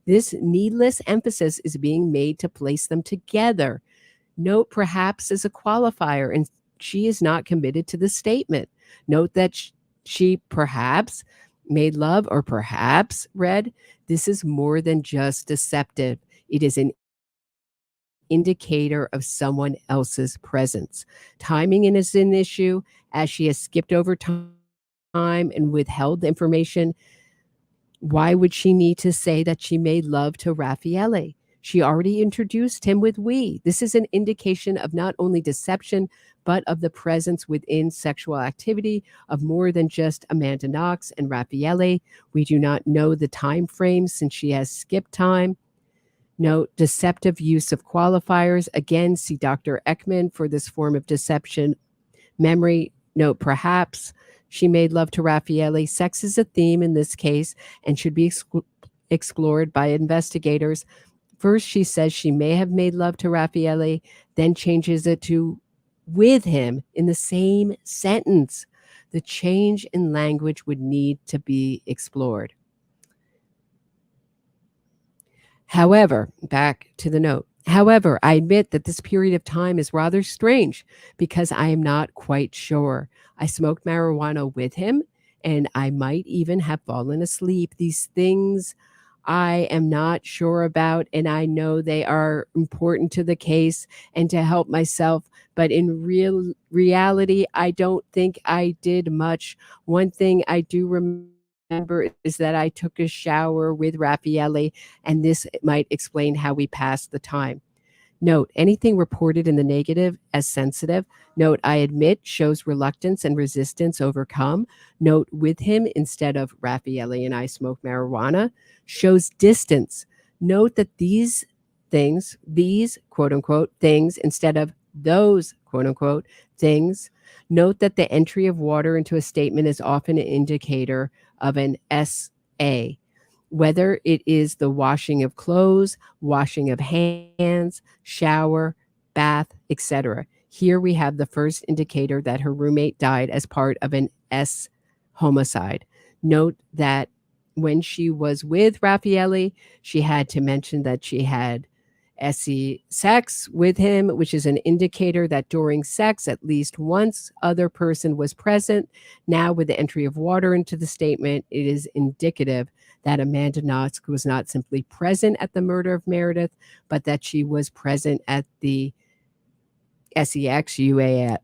This needless emphasis is being made to place them together. Note perhaps is a qualifier, and she is not committed to the statement. Note that she perhaps made love, or perhaps read, this is more than just deceptive. It is an indicator of someone else's presence. Timing is an issue, as she has skipped over time and withheld the information. Why would she need to say that she made love to Raffaele? She already introduced him with we. This is an indication of not only deception, but of the presence within sexual activity of more than just Amanda Knox and Raffaele. We do not know the time frame since she has skipped time. Note, deceptive use of qualifiers. Again, see Dr. Ekman for this form of deception. Memory, note, perhaps she made love to Raffaele. Sex is a theme in this case and should be explored by investigators. First, she says she may have made love to Raffaele, then changes it to with him in the same sentence. The change in language would need to be explored. However, back to the note. However, I admit that this period of time is rather strange because I am not quite sure. I smoked marijuana with him, and I might even have fallen asleep. These things I am not sure about, and I know they are important to the case and to help myself, but in reality, I don't think I did much. One thing I do remember is that I took a shower with Raffaele, and this might explain how we passed the time. Note, anything reported in the negative as sensitive. Note, I admit, shows reluctance and resistance overcome. Note, with him instead of Raffaele and I smoke marijuana, shows distance. Note that these things, these quote unquote things, instead of those quote unquote things. Note that the entry of water into a statement is often an indicator of an SA. Whether it is the washing of clothes, washing of hands, shower, bath, etc. Here we have the first indicator that her roommate died as part of an S homicide. Note that when she was with Raffaele, she had to mention that she had SE sex with him, which is an indicator that during sex, at least once other person was present. Now, with the entry of water into the statement, it is indicative that Amanda Knox was not simply present at the murder of Meredith, but that she was present at the SEXUAL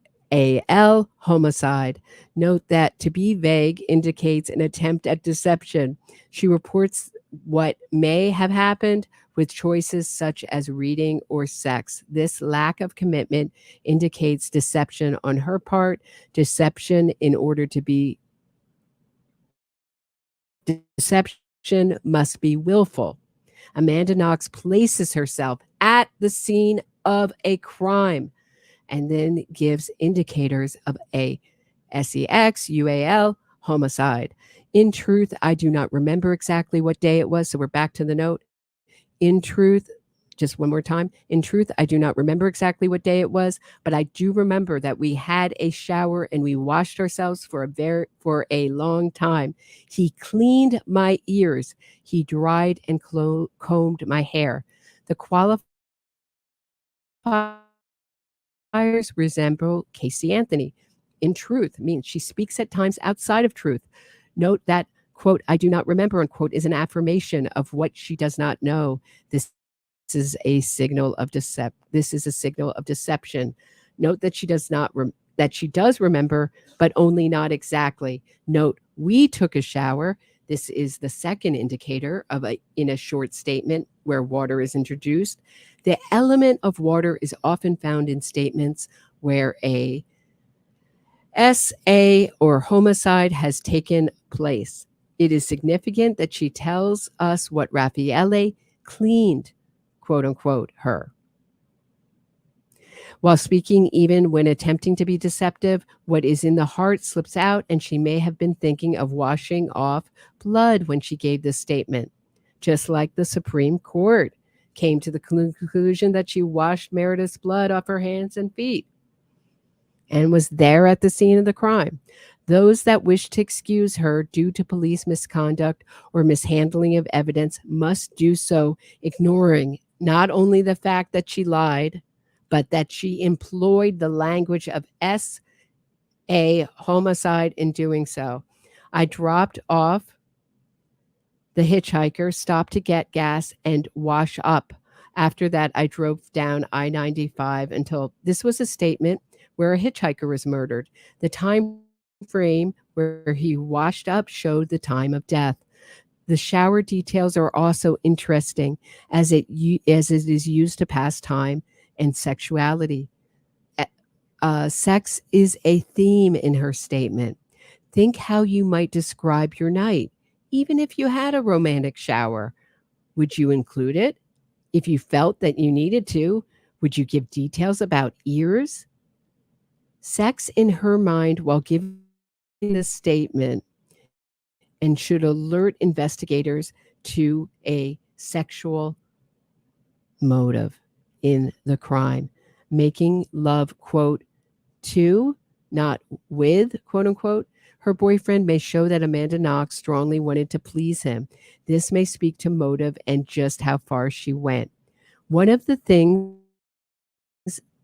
homicide. Note that to be vague indicates an attempt at deception. She reports what may have happened with choices such as reading or sex. This lack of commitment indicates deception on her part. Deception in order to be deception must be willful. Amanda Knox places herself at the scene of a crime and then gives indicators of a SEXUAL homicide. In truth, I do not remember exactly what day it was, so we're back to the note. In truth, just one more time. In truth, I do not remember exactly what day it was, but I do remember that we had a shower and we washed ourselves for a long time. He cleaned my ears. He dried and combed my hair. The qualifiers resemble Casey Anthony. In truth means she speaks at times outside of truth. Note that, quote, I do not remember, unquote, is an affirmation of what she does not know. This is a signal of deception. Note that she does not that she does remember, but only not exactly. Note, we took a shower. This is the second indicator of in a short statement where water is introduced. The element of water is often found in statements where a SA or homicide has taken place. It is significant that she tells us what Raffaele cleaned, quote unquote, her. While speaking, even when attempting to be deceptive, what is in the heart slips out, and she may have been thinking of washing off blood when she gave this statement. Just like the Supreme Court came to the conclusion that she washed Meredith's blood off her hands and feet and was there at the scene of the crime. Those that wish to excuse her due to police misconduct or mishandling of evidence must do so, ignoring not only the fact that she lied, but that she employed the language of SA homicide in doing so. I dropped off the hitchhiker, stopped to get gas and wash up. After that, I drove down I-95 until this was a statement where a hitchhiker was murdered. The time frame where he washed up showed the time of death. The shower details are also interesting as it is used to pass time and sexuality. Sex is a theme in her statement. Think how you might describe your night, even if you had a romantic shower. Would you include it? If you felt that you needed to, would you give details about ears? Sex in her mind while giving this statement and should alert investigators to a sexual motive in the crime. Making love, quote, to, not with, quote unquote, her boyfriend may show that Amanda Knox strongly wanted to please him. This may speak to motive and just how far she went. One of the things,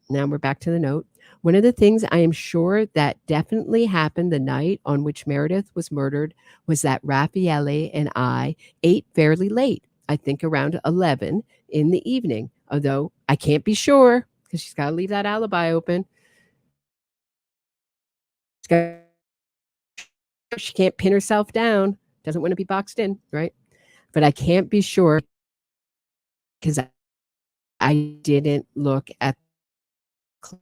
now we're back to the note, one of the things I am sure that definitely happened the night on which Meredith was murdered was that Raffaele and I ate fairly late, I think around 11 in the evening, although I can't be sure because she's got to leave that alibi open. She can't pin herself down, doesn't want to be boxed in, right? But I can't be sure because I didn't look at the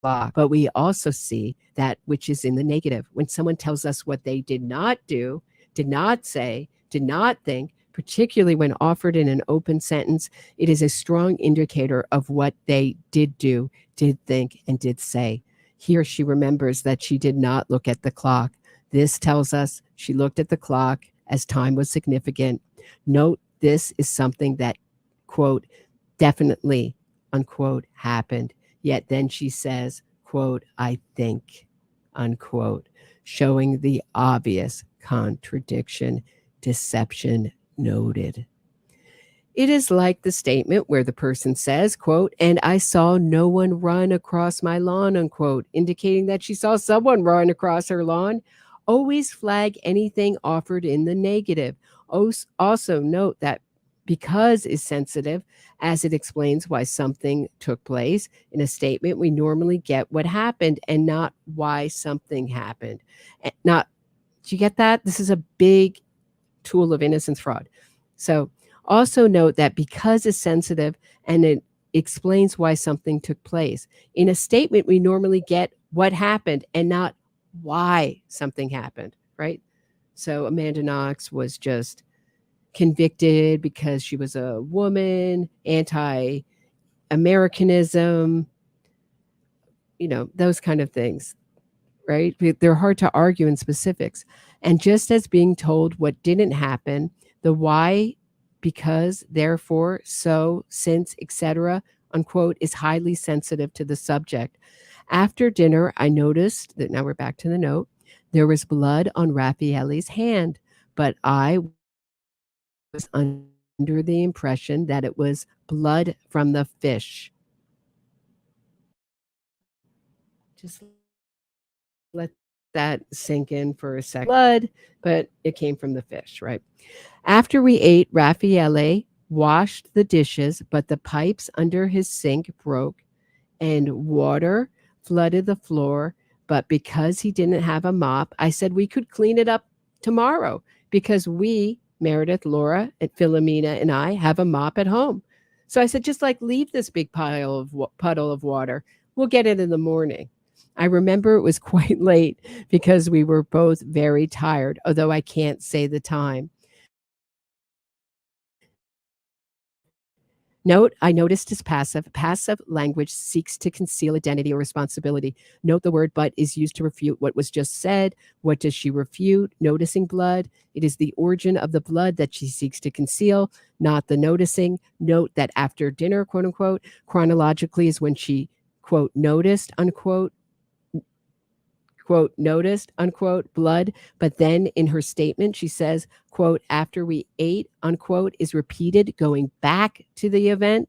clock. But we also see that which is in the negative. When someone tells us what they did not do, did not say, did not think, particularly when offered in an open sentence, it is a strong indicator of what they did do, did think, and did say. Here she remembers that she did not look at the clock. This tells us she looked at the clock as time was significant. Note this is something that, quote, definitely, unquote, happened. Yet then she says, quote, I think, unquote, showing the obvious contradiction, deception noted. It is like the statement where the person says, quote, and I saw no one run across my lawn, unquote, indicating that she saw someone run across her lawn. Always flag anything offered in the negative. Also note that because is sensitive, as it explains why something took place. In a statement, we normally get what happened and not why something happened. Not, do you get that? This is a big tool of innocence fraud. So also note that because is sensitive and it explains why something took place. In a statement, we normally get what happened and not why something happened, right? So Amanda Knox was just convicted because she was a woman, anti-Americanism, those kind of things, right? They're hard to argue in specifics. And just as being told what didn't happen, the why, because, therefore, so, since, etc., unquote, is highly sensitive to the subject. After dinner, I noticed that, now we're back to the note, there was blood on Raffaele's hand, but I was under the impression that it was blood from the fish. Just let that sink in for a second. Blood, but it came from the fish, right? After we ate, Raffaele washed the dishes, but the pipes under his sink broke and water flooded the floor. But because he didn't have a mop, I said we could clean it up tomorrow because we, Meredith, Laura, and Philomena, and I have a mop at home. So I said, just leave this big puddle of water. We'll get it in the morning. I remember it was quite late because we were both very tired, although I can't say the time. Note, I noticed his passive. Passive language seeks to conceal identity or responsibility. Note the word but is used to refute what was just said. What does she refute? Noticing blood. It is the origin of the blood that she seeks to conceal, not the noticing. Note that after dinner, quote unquote, chronologically is when she, quote, noticed, unquote, quote, noticed, unquote, blood. But then in her statement, she says, quote, after we ate, unquote, is repeated going back to the event.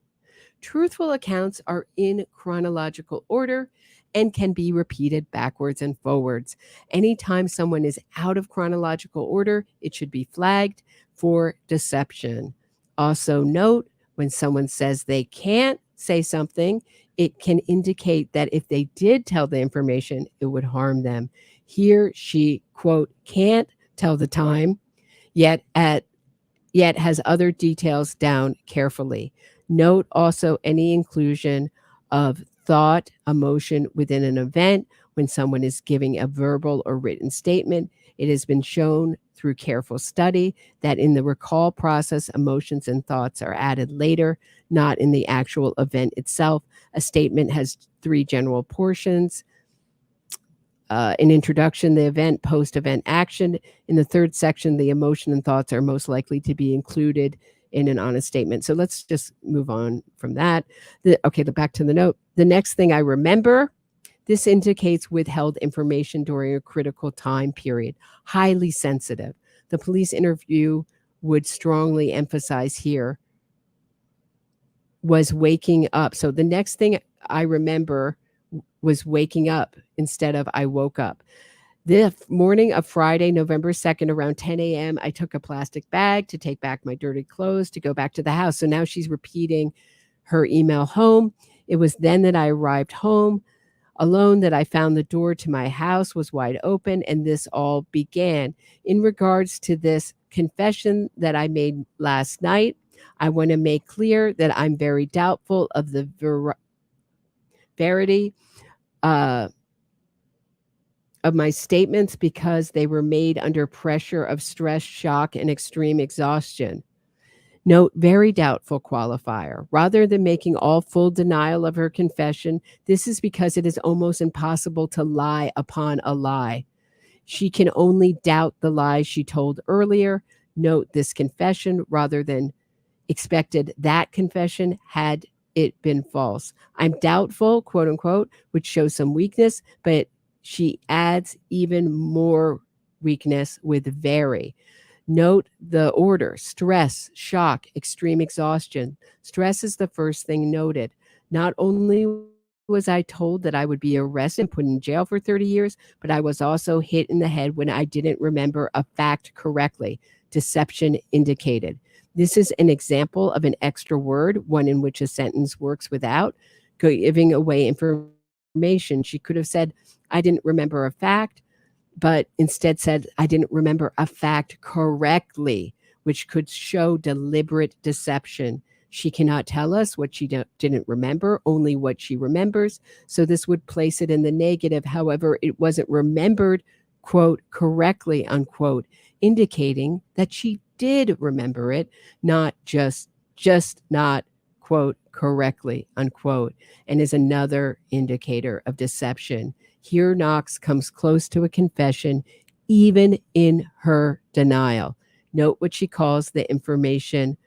Truthful accounts are in chronological order, and can be repeated backwards and forwards. Anytime someone is out of chronological order, it should be flagged for deception. Also note, when someone says they can't say something, it can indicate that if they did tell the information, it would harm them. Here she, quote, can't tell the time, yet has other details down carefully. Note also any inclusion of thought, emotion within an event when someone is giving a verbal or written statement. It has been shown through careful study that in the recall process, emotions and thoughts are added later, not in the actual event itself. A statement has 3 general portions. An introduction, the event, post-event action. In the 3rd section, the emotion and thoughts are most likely to be included in an honest statement. So let's just move on from that. Back to the note. The next thing I remember, this indicates withheld information during a critical time period, highly sensitive. The police interview would strongly emphasize here was waking up. So the next thing I remember was waking up instead of I woke up. The morning of Friday, November 2nd, around 10 a.m., I took a plastic bag to take back my dirty clothes to go back to the house. So now she's repeating her email home. It was then that I arrived home alone that I found the door to my house was wide open, and this all began. In regards to this confession that I made last night, I want to make clear that I'm very doubtful of the verity of my statements because they were made under pressure of stress, shock, and extreme exhaustion. Note, very doubtful qualifier. Rather than making all full denial of her confession, this is because it is almost impossible to lie upon a lie. She can only doubt the lies she told earlier. Note, this confession, rather than expected that confession had it been false. I'm doubtful, quote unquote, which shows some weakness, but she adds even more weakness with very. Note the order: stress, shock, extreme exhaustion. Stress is the first thing noted. Not only was I told that I would be arrested and put in jail for 30 years, but I was also hit in the head when I didn't remember a fact correctly. Deception indicated. This is an example of an extra word, one in which a sentence works without giving away information. She could have said, I didn't remember a fact, but instead said, I didn't remember a fact correctly, which could show deliberate deception. She cannot tell us what she didn't remember, only what she remembers. So this would place it in the negative. However, it wasn't remembered, quote, correctly, unquote, indicating that she did remember it, not just not, quote, correctly, unquote, and is another indicator of deception. Here, Knox comes close to a confession, even in her denial. Note what she calls the information,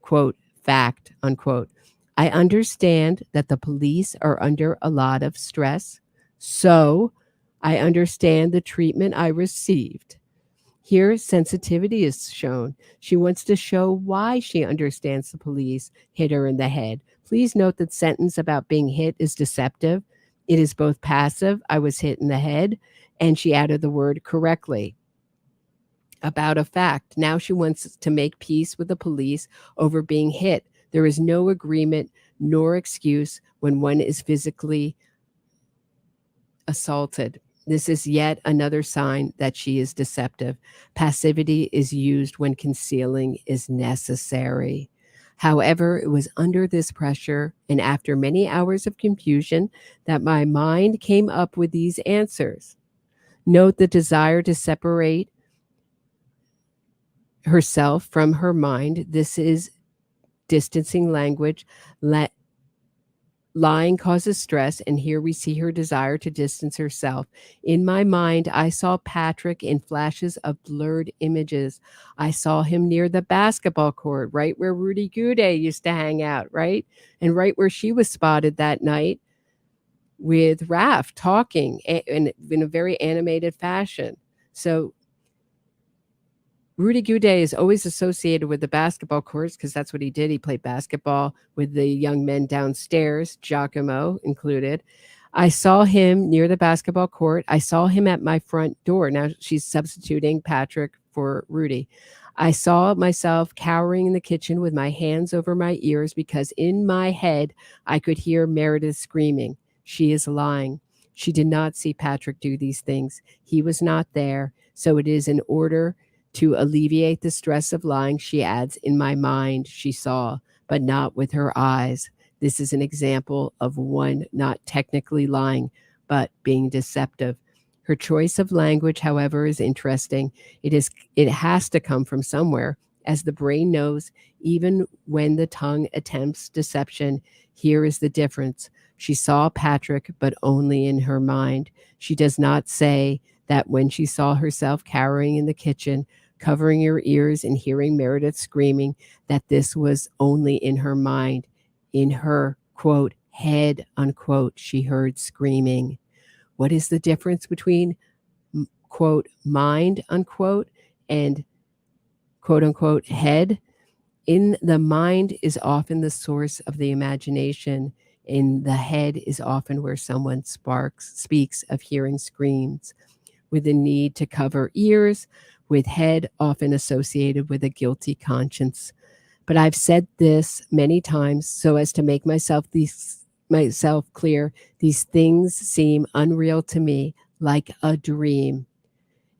quote, fact, unquote. I understand that the police are under a lot of stress, so I understand the treatment I received. Here, sensitivity is shown. She wants to show why she understands the police hit her in the head. Please note that sentence about being hit is deceptive. It is both passive, I was hit in the head, and she added the word correctly. About a fact. Now she wants to make peace with the police over being hit. There is no agreement nor excuse when one is physically assaulted. This is yet another sign that she is deceptive. Passivity is used when concealing is necessary. However, it was under this pressure and after many hours of confusion that my mind came up with these answers. Note the desire to separate herself from her mind. This is distancing language. Lying causes stress, and here we see her desire to distance herself. In my mind, I saw Patrick in flashes of blurred images. I saw him near the basketball court, right where Rudy Goudet used to hang out, right? And right where she was spotted that night with Raph talking in a very animated fashion. So Rudy Goudet is always associated with the basketball courts because that's what he did. He played basketball with the young men downstairs, Giacomo included. I saw him near the basketball court. I saw him at my front door. Now she's substituting Patrick for Rudy. I saw myself cowering in the kitchen with my hands over my ears because in my head I could hear Meredith screaming. She is lying. She did not see Patrick do these things. He was not there. So it is in order to alleviate the stress of lying, she adds, in my mind she saw, but not with her eyes. This is an example of one not technically lying, but being deceptive. Her choice of language, however, is interesting. It has to come from somewhere. As the brain knows, even when the tongue attempts deception, here is the difference. She saw Patrick, but only in her mind. She does not say that when she saw herself cowering in the kitchen, covering her ears and hearing Meredith screaming, that this was only in her mind. In her, quote, head, unquote, she heard screaming. What is the difference between, quote, mind, unquote, and, quote, unquote, head? In the mind is often the source of the imagination. In the head is often where someone speaks of hearing screams, with the need to cover ears, with head often associated with a guilty conscience. But I've said this many times so as to make myself clear. These things seem unreal to me, like a dream.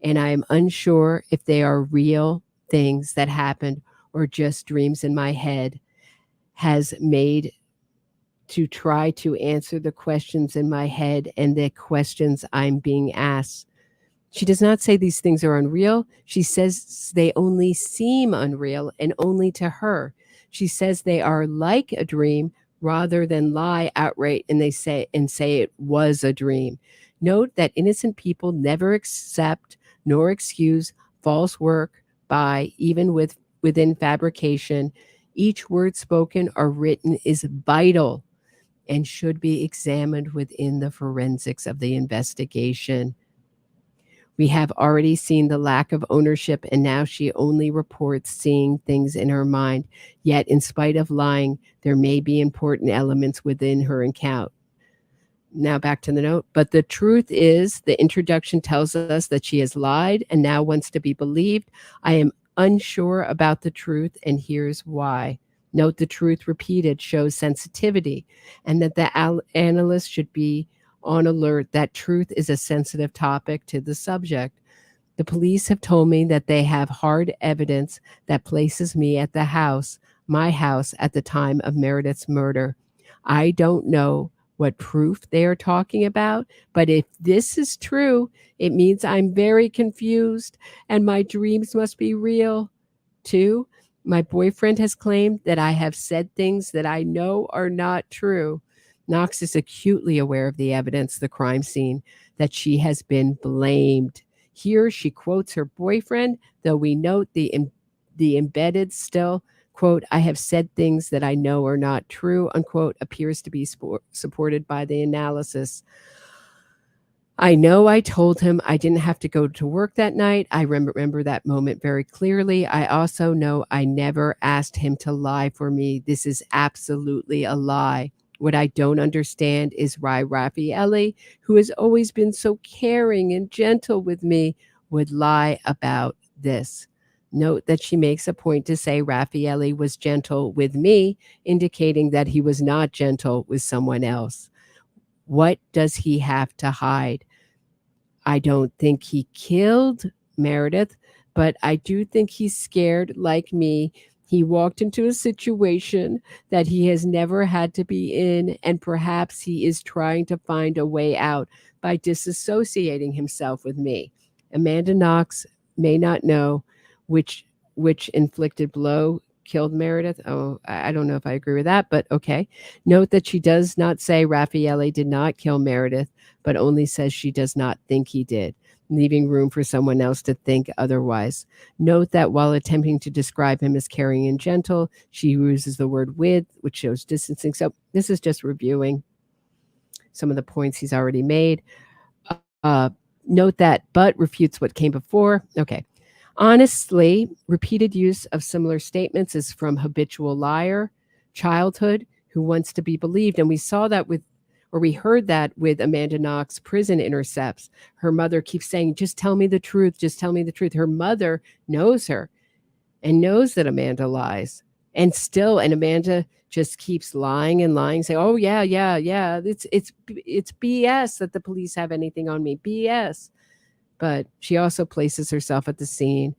And I am unsure if they are real things that happened or just dreams in my head, has made to try to answer the questions in my head and the questions I'm being asked. She does not say these things are unreal. She says they only seem unreal and only to her. She says they are like a dream rather than lie outright and say it was a dream. Note that innocent people never accept nor excuse false work by even within fabrication. Each word spoken or written is vital and should be examined within the forensics of the investigation. We have already seen the lack of ownership, and now she only reports seeing things in her mind. Yet, in spite of lying, there may be important elements within her account. Now back to the note. But the truth is, the introduction tells us that she has lied and now wants to be believed. I am unsure about the truth, and here's why. Note the truth repeated shows sensitivity, and that the analyst should be on alert that truth is a sensitive topic to the subject. The police have told me that they have hard evidence that places me at the house, my house, at the time of Meredith's murder. I don't know what proof they are talking about, but if this is true, it means I'm very confused and my dreams must be real. 2, my boyfriend has claimed that I have said things that I know are not true. Knox is acutely aware of the evidence, the crime scene, that she has been blamed. Here she quotes her boyfriend, though we note the embedded still, quote, I have said things that I know are not true, unquote, appears to be supported by the analysis. I know I told him I didn't have to go to work that night. I remember that moment very clearly. I also know I never asked him to lie for me. This is absolutely a lie. What I don't understand is why Raffaele, who has always been so caring and gentle with me, would lie about this. Note that she makes a point to say Raffaele was gentle with me, indicating that he was not gentle with someone else. What does he have to hide? I don't think he killed Meredith, but I do think he's scared like me. He walked into a situation that he has never had to be in, and perhaps he is trying to find a way out by disassociating himself with me. Amanda Knox may not know which inflicted blow killed Meredith. Oh, I don't know if I agree with that, but okay. Note that she does not say Raffaele did not kill Meredith, but only says she does not think he did, leaving room for someone else to think otherwise. Note that while attempting to describe him as caring and gentle, she uses the word with, which shows distancing. So this is just reviewing some of the points he's already made. Note that but refutes what came before. Okay. Honestly, repeated use of similar statements is from habitual liar, childhood, who wants to be believed. And we saw that with Or we heard that with Amanda Knox prison intercepts. Her mother keeps saying, just tell me the truth. Just tell me the truth. Her mother knows her and knows that Amanda lies. And Amanda just keeps lying and lying, saying, oh, yeah. It's BS that the police have anything on me. BS. But she also places herself at the scene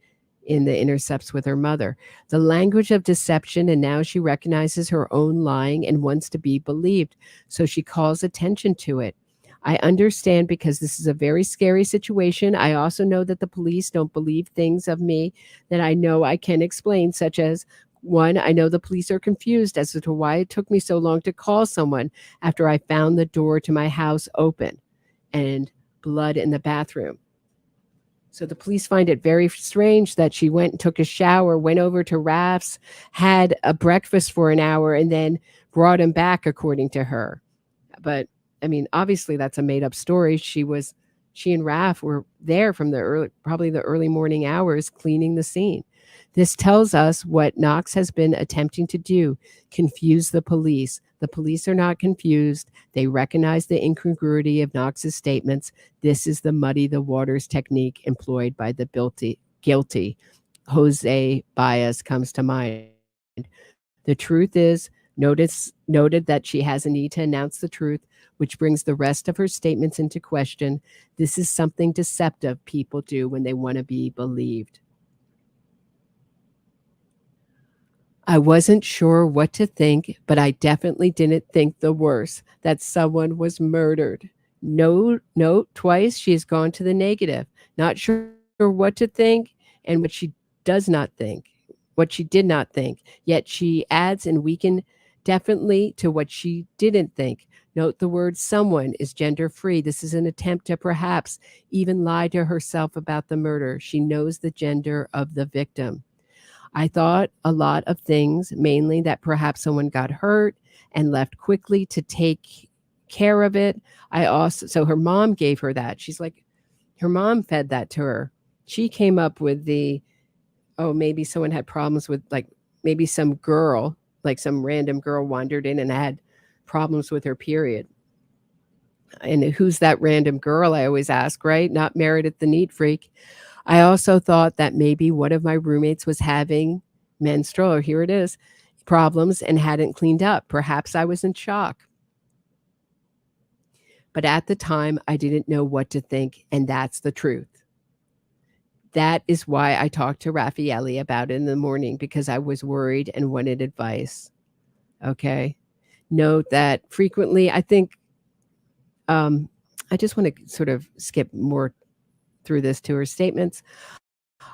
in the intercepts with her mother. The language of deception, and now she recognizes her own lying and wants to be believed. So she calls attention to it. I understand because this is a very scary situation. I also know that the police don't believe things of me that I know I can explain, such as, one, I know the police are confused as to why it took me so long to call someone after I found the door to my house open and blood in the bathroom. So the police find it very strange that she went and took a shower, went over to Raf's, had a breakfast for an hour, and then brought him back, according to her. But I mean, obviously that's a made up story. She and Raf were there from probably the early morning hours cleaning the scene. This tells us what Knox has been attempting to do, confuse the police. The police are not confused. They recognize the incongruity of Knox's statements. This is the muddy the waters technique employed by the guilty. Jose Baez comes to mind. The truth is, noted that she has a need to announce the truth, which brings the rest of her statements into question. This is something deceptive people do when they want to be believed. I wasn't sure what to think, but I definitely didn't think the worst, that someone was murdered. Note twice she has gone to the negative, not sure what to think and what she did not think. Yet she adds and weaken definitely to what she didn't think. Note the word someone is gender free. This is an attempt to perhaps even lie to herself about the murder. She knows the gender of the victim. I thought a lot of things, mainly that perhaps someone got hurt and left quickly to take care of it. So her mom gave her that. She's like, her mom fed that to her. She came up with maybe someone had problems with, like, maybe some girl, like some random girl wandered in and had problems with her period. And who's that random girl, I always ask, right? Not Meredith the neat freak. I also thought that maybe one of my roommates was having menstrual, problems and hadn't cleaned up. Perhaps I was in shock. But at the time, I didn't know what to think, and that's the truth. That is why I talked to Raffaele about it in the morning, because I was worried and wanted advice. Okay. Note that frequently, I think, I just want to sort of skip more through this to her statements.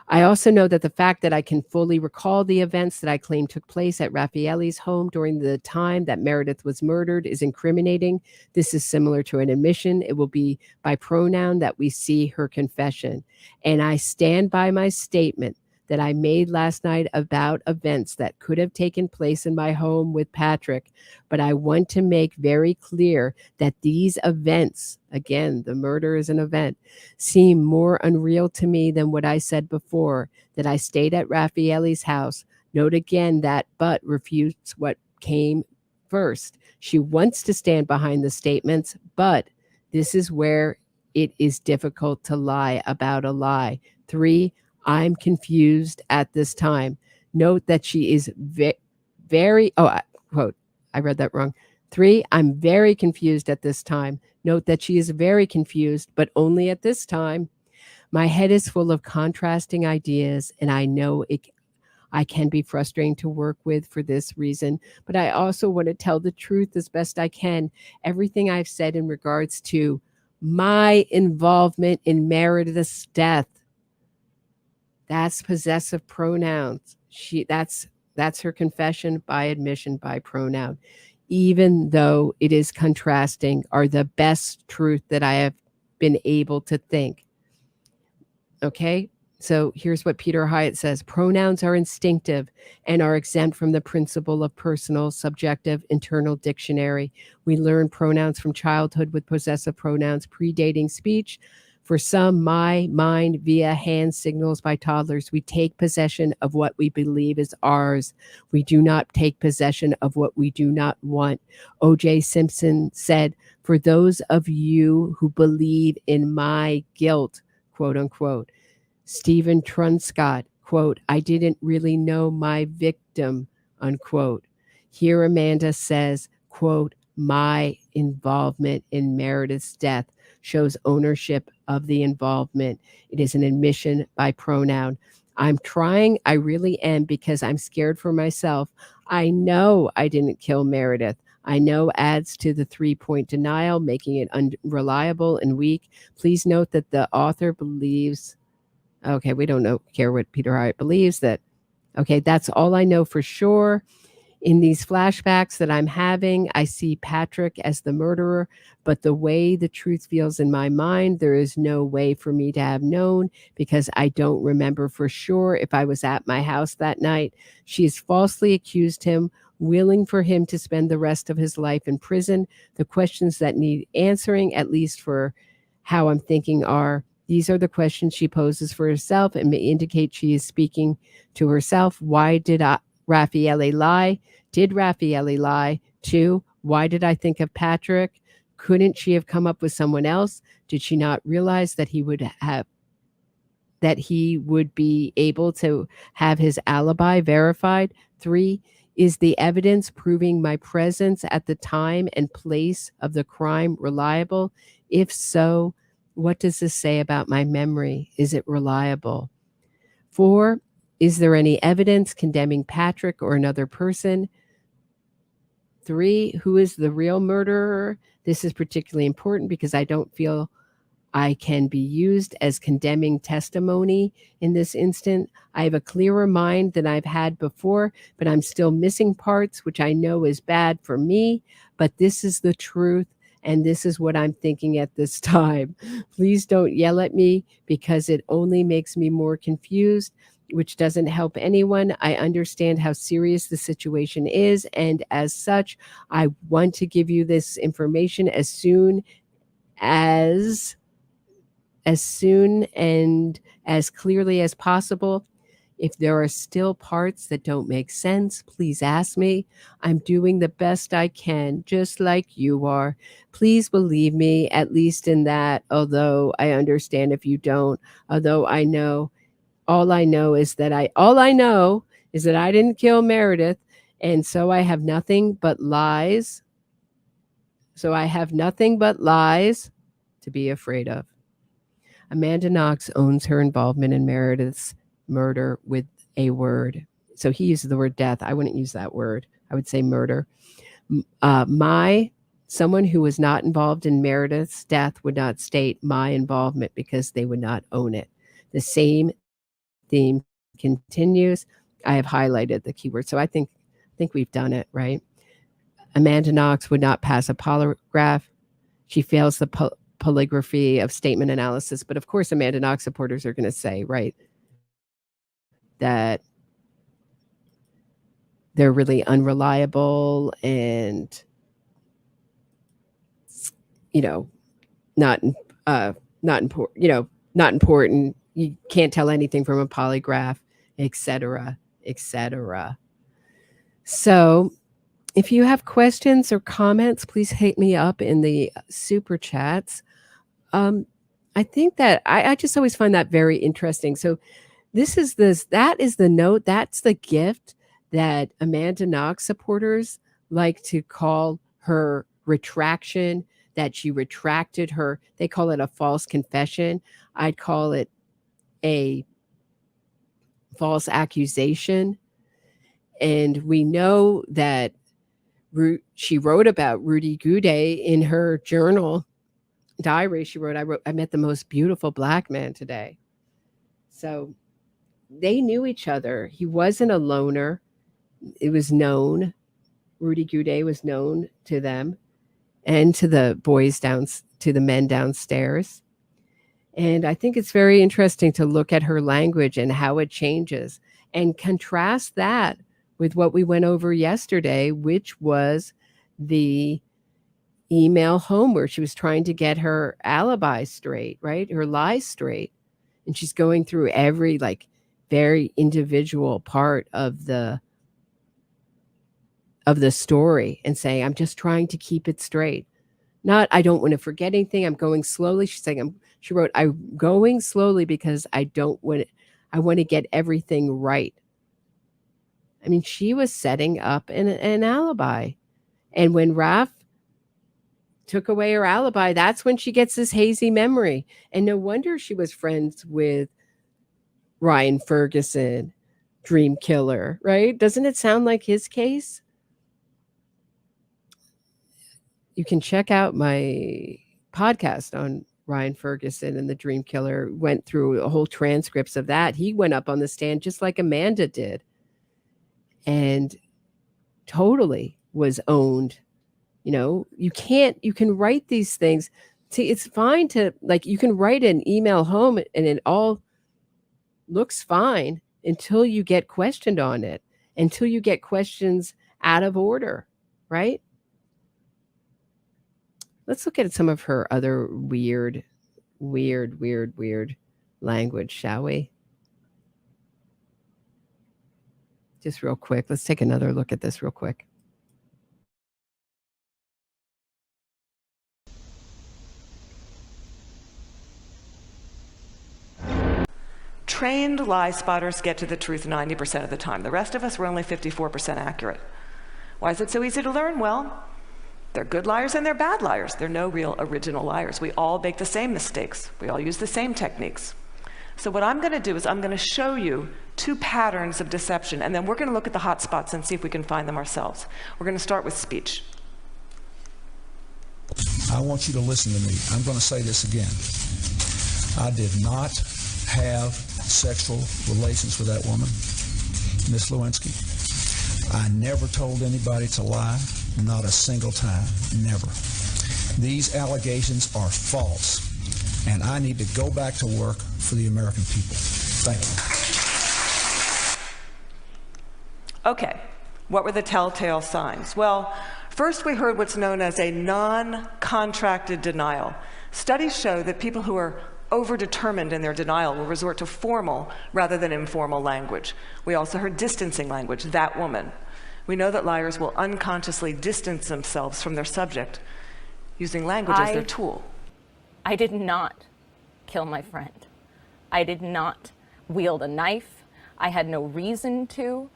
I also know that the fact that I can fully recall the events that I claim took place at Raffaele's home during the time that Meredith was murdered is incriminating. This is similar to an admission. It will be by pronoun that we see her confession. And I stand by my statement that I made last night about events that could have taken place in my home with Patrick. But I want to make very clear that these events, again, the murder is an event, seem more unreal to me than what I said before, that I stayed at Raffaele's house. Note again that but refutes what came first. She wants to stand behind the statements, but this is where it is difficult to lie about a lie. 3, I'm confused at this time. Note that she is quote, I read that wrong. 3, I'm very confused at this time. Note that she is very confused, but only at this time. My head is full of contrasting ideas, and I know I can be frustrating to work with for this reason, but I also want to tell the truth as best I can. Everything I've said in regards to my involvement in Meredith's death, that's possessive pronouns. That's her confession by admission by pronoun. Even though it is contrasting, are the best truth that I have been able to think. Okay, so here's what Peter Hyatt says. Pronouns are instinctive and are exempt from the principle of personal, subjective, internal dictionary. We learn pronouns from childhood with possessive pronouns predating speech. For some, my mind via hand signals by toddlers, we take possession of what we believe is ours. We do not take possession of what we do not want. O.J. Simpson said, for those of you who believe in my guilt, quote unquote. Stephen Trunscott, quote, I didn't really know my victim, unquote. Here Amanda says, quote, my involvement in Meredith's death shows ownership of the involvement. It is an admission by pronoun. I'm trying, I really am, because I'm scared for myself. I know I didn't kill Meredith. I know adds to the 3-point denial, making it unreliable and weak. Please note that the author believes, okay, we don't care what Peter Hyatt believes, that, okay, that's all I know for sure. In these flashbacks that I'm having, I see Patrick as the murderer, but the way the truth feels in my mind, there is no way for me to have known because I don't remember for sure if I was at my house that night. She has falsely accused him, willing for him to spend the rest of his life in prison. The questions that need answering, at least for how I'm thinking, are these are the questions she poses for herself and may indicate she is speaking to herself. Why did Raffaele lie? Did Raffaele lie? 2, why did I think of Patrick? Couldn't she have come up with someone else? Did she not realize that he would be able to have his alibi verified? 3, is the evidence proving my presence at the time and place of the crime reliable? If so, what does this say about my memory? Is it reliable? 4, is there any evidence condemning Patrick or another person? 3, who is the real murderer? This is particularly important because I don't feel I can be used as condemning testimony in this instant. I have a clearer mind than I've had before, but I'm still missing parts, which I know is bad for me, but this is the truth. And this is what I'm thinking at this time. Please don't yell at me because it only makes me more confused, which doesn't help anyone. I understand how serious the situation is, and as such, I want to give you this information as soon and as clearly as possible. If there are still parts that don't make sense, please ask me. I'm doing the best I can, just like you are. Please believe me, at least in that, although I understand if you don't, although I know, all I know is that I didn't kill Meredith, and so I have nothing but lies. So I have nothing but lies to be afraid of. Amanda Knox owns her involvement in Meredith's murder with a word. So he uses the word death. I wouldn't use that word. I would say murder. Someone who was not involved in Meredith's death would not state my involvement because they would not own it. The same theme continues. I have highlighted the keyword. So I think we've done it, right? Amanda Knox would not pass a polygraph. She fails the polygraphy of statement analysis. But of course, Amanda Knox supporters are going to say, right, that they're really unreliable and, not important. You can't tell anything from a polygraph, etc., etc. So if you have questions or comments, please hit me up in the super chats. I think that I just always find that very interesting. So that is the note. That's the gift that Amanda Knox supporters like to call her retraction, that she retracted her. They call it a false confession. I'd call it a false accusation. And we know that she wrote about Rudy Gude in her journal diary. She wrote, I met the most beautiful black man today. So they knew each other. He wasn't a loner. It was known. Rudy Gude was known to them and to the to the men downstairs. And I think it's very interesting to look at her language and how it changes and contrast that with what we went over yesterday, which was the email home where she was trying to get her alibi straight, right? Her lies straight. And she's going through every like very individual part of the story and saying, I'm just trying to keep it straight. Not, I don't want to forget anything. I'm going slowly. She's saying, she wrote, I'm going slowly because I want to get everything right. I mean, she was setting up an alibi. And when Raph took away her alibi, that's when she gets this hazy memory. And no wonder she was friends with Ryan Ferguson, Dream Killer, right? Doesn't it sound like his case? You can check out my podcast on Ryan Ferguson and the Dream Killer. Went through a whole transcripts of that. He went up on the stand just like Amanda did and totally was owned. You know, you can write these things. See, it's fine to, like, you can write an email home and it all looks fine until you get questioned on it, until you get questions out of order, right? Let's look at some of her other weird language, shall we? Just real quick. Let's take another look at this real quick. Trained lie spotters get to the truth 90% of the time. The rest of us were only 54% accurate. Why is it so easy to learn? Well, they're good liars and they're bad liars. They're no real original liars. We all make the same mistakes. We all use the same techniques. So what I'm going to do is I'm going to show you 2 patterns of deception, and then we're going to look at the hot spots and see if we can find them ourselves. We're going to start with speech. I want you to listen to me. I'm going to say this again. I did not have sexual relations with that woman, Miss Lewinsky. I never told anybody to lie, not a single time, never. These allegations are false, and I need to go back to work for the American people. Thank you. Okay, what were the telltale signs? Well, first we heard what's known as a non-contracted denial. Studies show that people who are overdetermined in their denial will resort to formal rather than informal language. We also heard distancing language, that woman. We know that liars will unconsciously distance themselves from their subject using language as their tool. I did not kill my friend. I did not wield a knife. I had no reason to.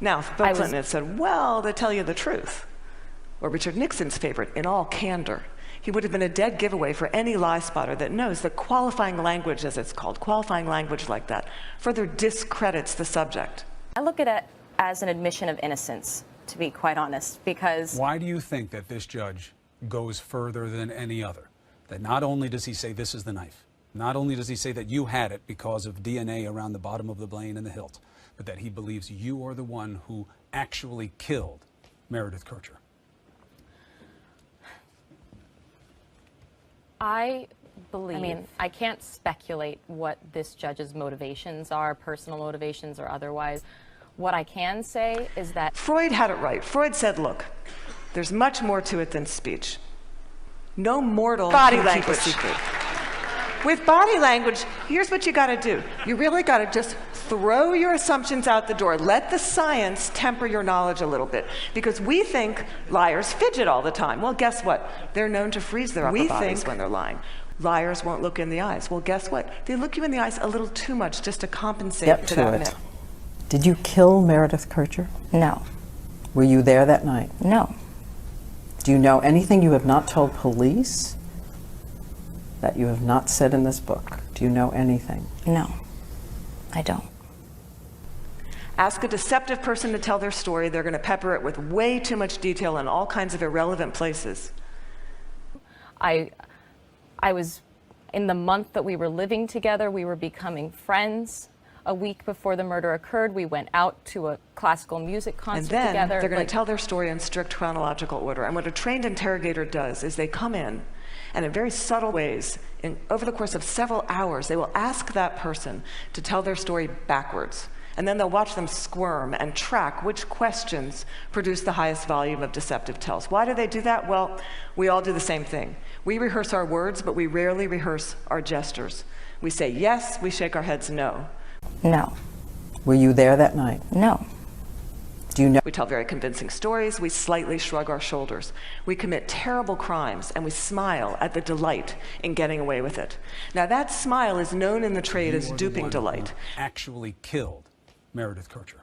Now, if Bill Clinton had said, well, to tell you the truth, or Richard Nixon's favorite, in all candor, he would have been a dead giveaway for any lie spotter that knows that qualifying language, as it's called, qualifying language like that, further discredits the subject. I look at it as an admission of innocence, to be quite honest, because... Why do you think that this judge goes further than any other? That not only does he say this is the knife, not only does he say that you had it because of DNA around the bottom of the blade and the hilt, but that he believes you are the one who actually killed Meredith Kercher. I believe, I can't speculate what this judge's motivations are, personal motivations or otherwise. What I can say is that... Freud had it right. Freud said, look, there's much more to it than speech. No mortal body language secret. With body language, here's what you got to do. You really got to just throw your assumptions out the door. Let the science temper your knowledge a little bit. Because we think liars fidget all the time. Well, guess what? They're known to freeze their upper bodies when they're lying. Liars won't look in the eyes. Well, guess what? They look you in the eyes a little too much just to compensate for that myth. Did you kill Meredith Kercher? No. Were you there that night? No. Do you know anything you have not told police that you have not said in this book? Do you know anything? No, I don't. Ask a deceptive person to tell their story. They're going to pepper it with way too much detail in all kinds of irrelevant places. I was, in the month that we were living together, we were becoming friends. A week before the murder occurred, we went out to a classical music concert together. And then they're going to tell their story in strict chronological order. And what a trained interrogator does is they come in, and in very subtle ways, over the course of several hours, they will ask that person to tell their story backwards. And then they'll watch them squirm and track which questions produce the highest volume of deceptive tells. Why do they do that? Well, we all do the same thing. We rehearse our words, but we rarely rehearse our gestures. We say yes, we shake our heads no. No. Were you there that night? No. Do you know? We tell very convincing stories, we slightly shrug our shoulders. We commit terrible crimes, and we smile at the delight in getting away with it. Now that smile is known in the trade as duping delight. Actually killed Meredith Kercher.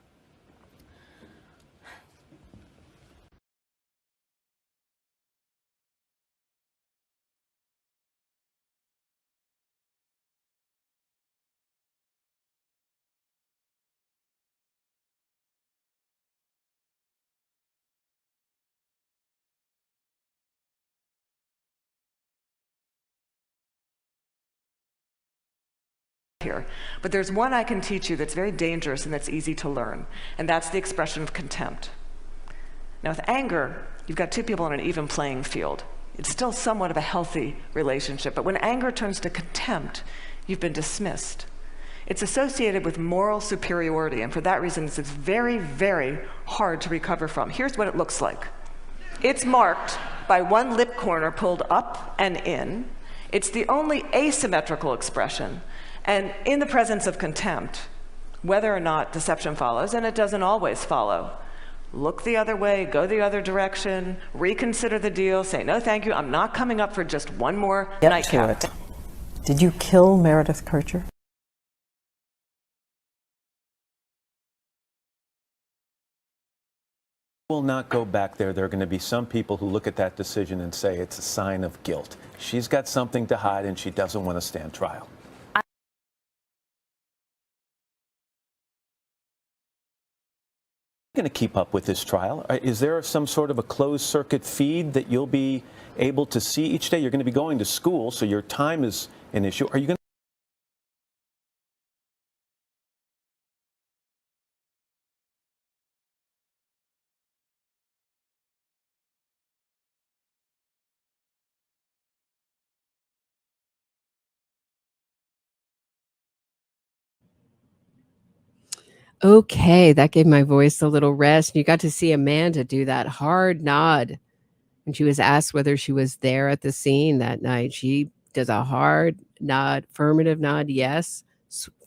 Here. But there's one I can teach you that's very dangerous and that's easy to learn, and that's the expression of contempt. Now with anger, you've got two people on an even playing field. It's still somewhat of a healthy relationship, but when anger turns to contempt, you've been dismissed. It's associated with moral superiority, and for that reason, it's very, very hard to recover from. Here's what it looks like. It's marked by one lip corner pulled up and in. It's the only asymmetrical expression. And in the presence of contempt, whether or not deception follows, and it doesn't always follow, look the other way, go the other direction, reconsider the deal, say, no, thank you, I'm not coming up for just one more nightcap. Did you kill Meredith Kercher? Will not go back there. There are going to be some people who look at that decision and say it's a sign of guilt. She's got something to hide and she doesn't want to stand trial. Going to keep up with this trial? Is there some sort of a closed circuit feed that you'll be able to see each day? You're going to be going to school, so your time is an issue. Are you going to Okay, that gave my voice a little rest. You got to see Amanda do that hard nod when she was asked whether she was there at the scene that night. She does a hard nod, affirmative nod, yes.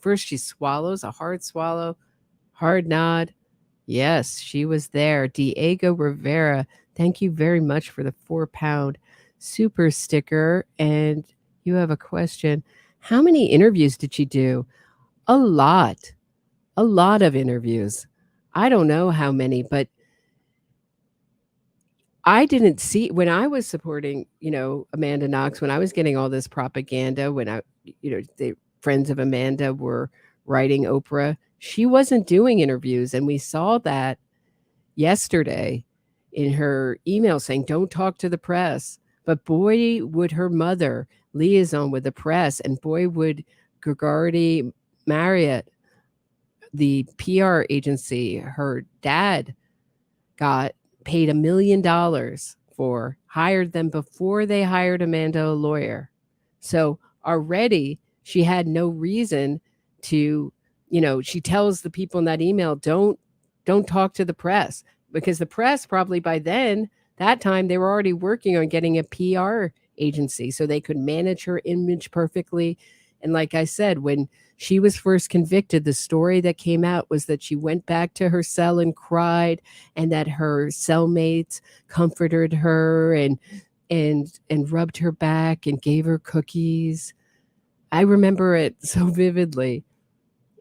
First, she swallows, a hard swallow, hard nod. Yes, she was there. Diego Rivera, thank you very much for the 4-pound super sticker. And you have a question. How many interviews did she do? A lot. A lot of interviews. I don't know how many, but I didn't see when I was supporting, Amanda Knox, when I was getting all this propaganda, when the friends of Amanda were writing Oprah, she wasn't doing interviews. And we saw that yesterday in her email saying, don't talk to the press. But boy, would her mother liaison with the press, and boy, would Gergardi Marriott, the PR agency her dad got paid $1 million for, hired them before they hired Amanda a lawyer. So already she had no reason to, she tells the people in that email, don't talk to the press, because the press probably by then, that time they were already working on getting a PR agency so they could manage her image perfectly. And like I said, when she was first convicted, the story that came out was that she went back to her cell and cried, and that her cellmates comforted her and rubbed her back and gave her cookies. I remember it so vividly.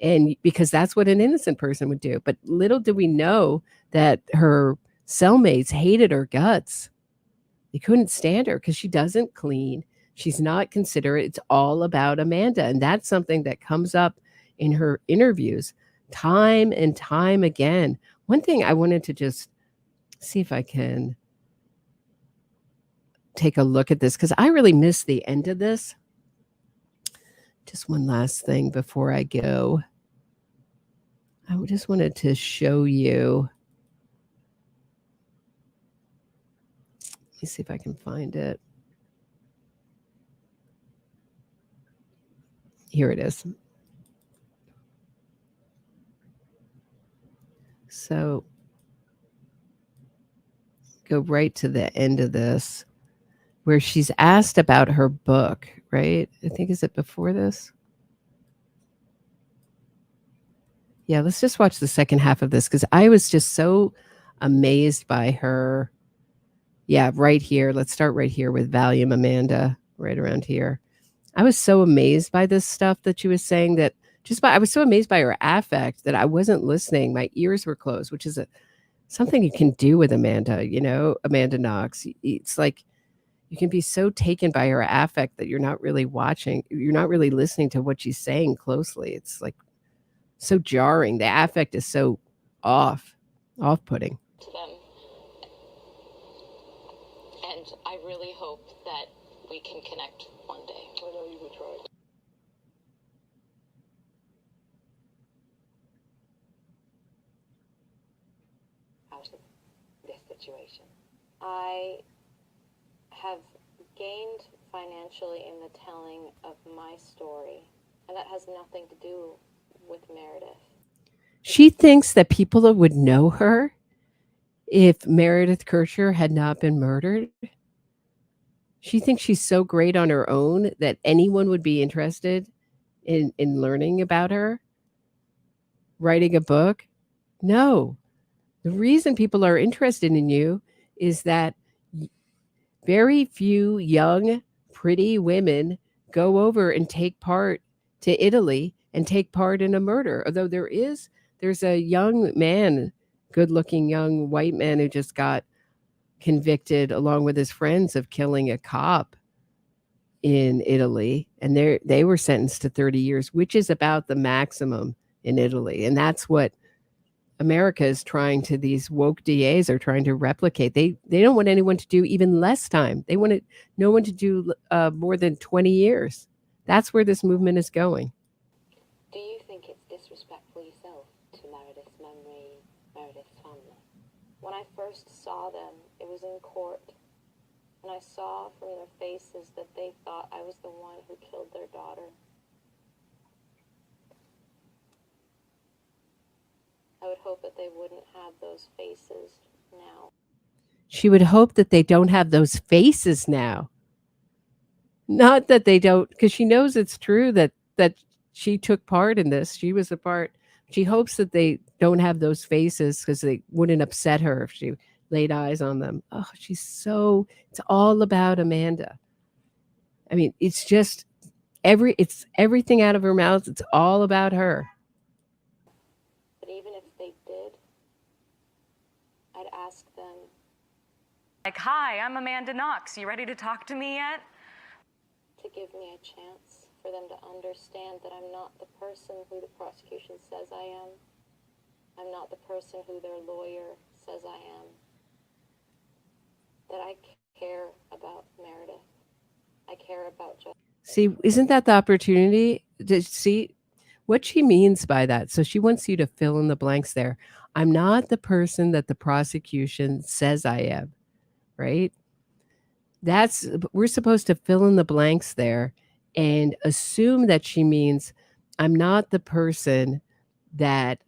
And because that's what an innocent person would do. But little did we know that her cellmates hated her guts. They couldn't stand her because she doesn't clean. She's not considerate. It's all about Amanda. And that's something that comes up in her interviews time and time again. One thing I wanted to just see if I can take a look at this, because I really missed the end of this. Just one last thing before I go. I just wanted to show you. Let me see if I can find it. Here it is. So go right to the end of this where she's asked about her book, right? I think, is it before this? Yeah, let's just watch the second half of this because I was just so amazed by her. Yeah, right here. Let's start right here with Valium Amanda, right around here. I was so amazed by this stuff that she was saying that I was so amazed by her affect that I wasn't listening. My ears were closed, which is something you can do with Amanda, Amanda Knox. It's like you can be so taken by her affect that you're not really watching. You're not really listening to what she's saying closely. It's like so jarring. The affect is so off-putting. To them. And I really hope that we can connect one day. I know you would try. Out of this situation. I have gained financially in the telling of my story, and that has nothing to do with Meredith. She thinks that people would know her if Meredith Kircher had not been murdered. She thinks she's so great on her own that anyone would be interested in learning about her, writing a book. No. The reason people are interested in you is that very few young, pretty women go over and take part to Italy and take part in a murder. Although there's a young man, good-looking young white man who just got convicted along with his friends of killing a cop in Italy, and they were sentenced to 30 years, which is about the maximum in Italy. And that's what America is trying to, these woke DAs are trying to replicate. They don't want anyone to do even less time. They want no one to do more than 20 years. That's where this movement is going. Do you think it's disrespectful yourself to Meredith's memory, Meredith's family? When I first saw them, it was in court, and I saw from their faces that they thought I was the one who killed their daughter. I would hope that they wouldn't have those faces now. She would hope that they don't have those faces now. Not that they don't, because she knows it's true that she took part in this. She was a part. She hopes that they don't have those faces because they wouldn't upset her if she laid eyes on them. Oh, it's all about Amanda. I mean, it's just it's everything out of her mouth. It's all about her. But even if they did, I'd ask them. Like, hi, I'm Amanda Knox. You ready to talk to me yet? To give me a chance for them to understand that I'm not the person who the prosecution says I am. I'm not the person who their lawyer says I am. That I care about Meredith. I care about justice. See, isn't that the opportunity to see what she means by that? So she wants you to fill in the blanks there. I'm not the person that the prosecution says I am, right? We're supposed to fill in the blanks there and assume that she means I'm not the person that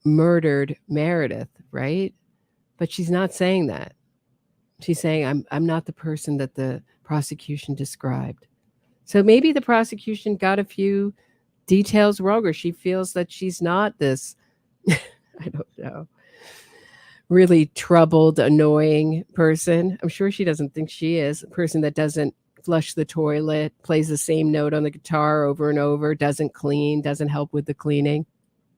murdered Meredith, right? But she's not saying that. She's saying I'm not the person that the prosecution described. So maybe the prosecution got a few details wrong, or she feels that she's not this, I don't know, really troubled, annoying person. I'm sure she doesn't think she is a person that doesn't flush the toilet, plays the same note on the guitar over and over, doesn't clean, doesn't help with the cleaning.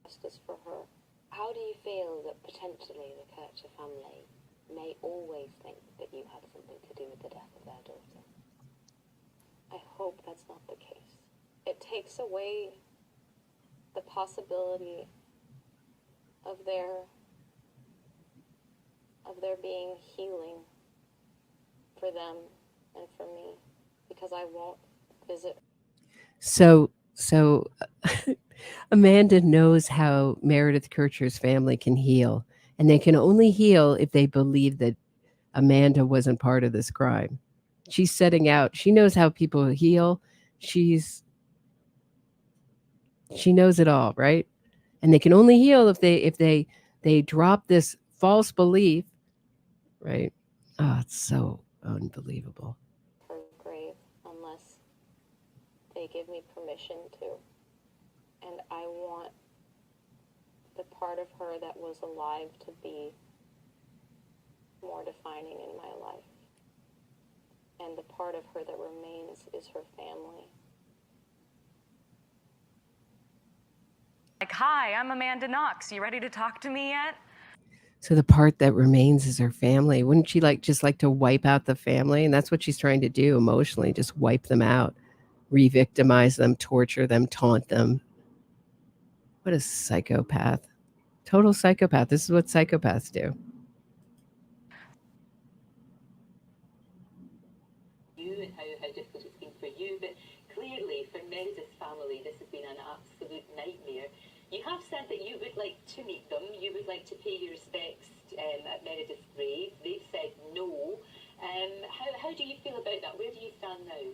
Justice for her. How do you feel that potentially the Kircher family may always think that you had something to do with the death of their daughter? I hope that's not the case. It takes away the possibility of there being healing for them and for me, because I won't visit. So Amanda knows how Meredith Kircher's family can heal, and they can only heal if they believe that Amanda wasn't part of this crime. She's setting out. She knows how people heal. She knows it all, right? And they can only heal if they drop this false belief, right? Oh, it's so unbelievable. Her grave unless they give me permission to. And I want the part of her that was alive to be more defining in my life. And the part of her that remains is her family. Like, hi, I'm Amanda Knox. You ready to talk to me yet? So the part that remains is her family. Wouldn't she just like to wipe out the family? And that's what she's trying to do emotionally, just wipe them out, re-victimize them, torture them, taunt them. What a psychopath. Total psychopath. This is what psychopaths do. You and how difficult it's been for you, but clearly for Meredith's family this has been an absolute nightmare. You have said that you would like to meet them, you would like to pay your respects at Meredith's grave. They've said no. How do you feel about that? Where do you stand now?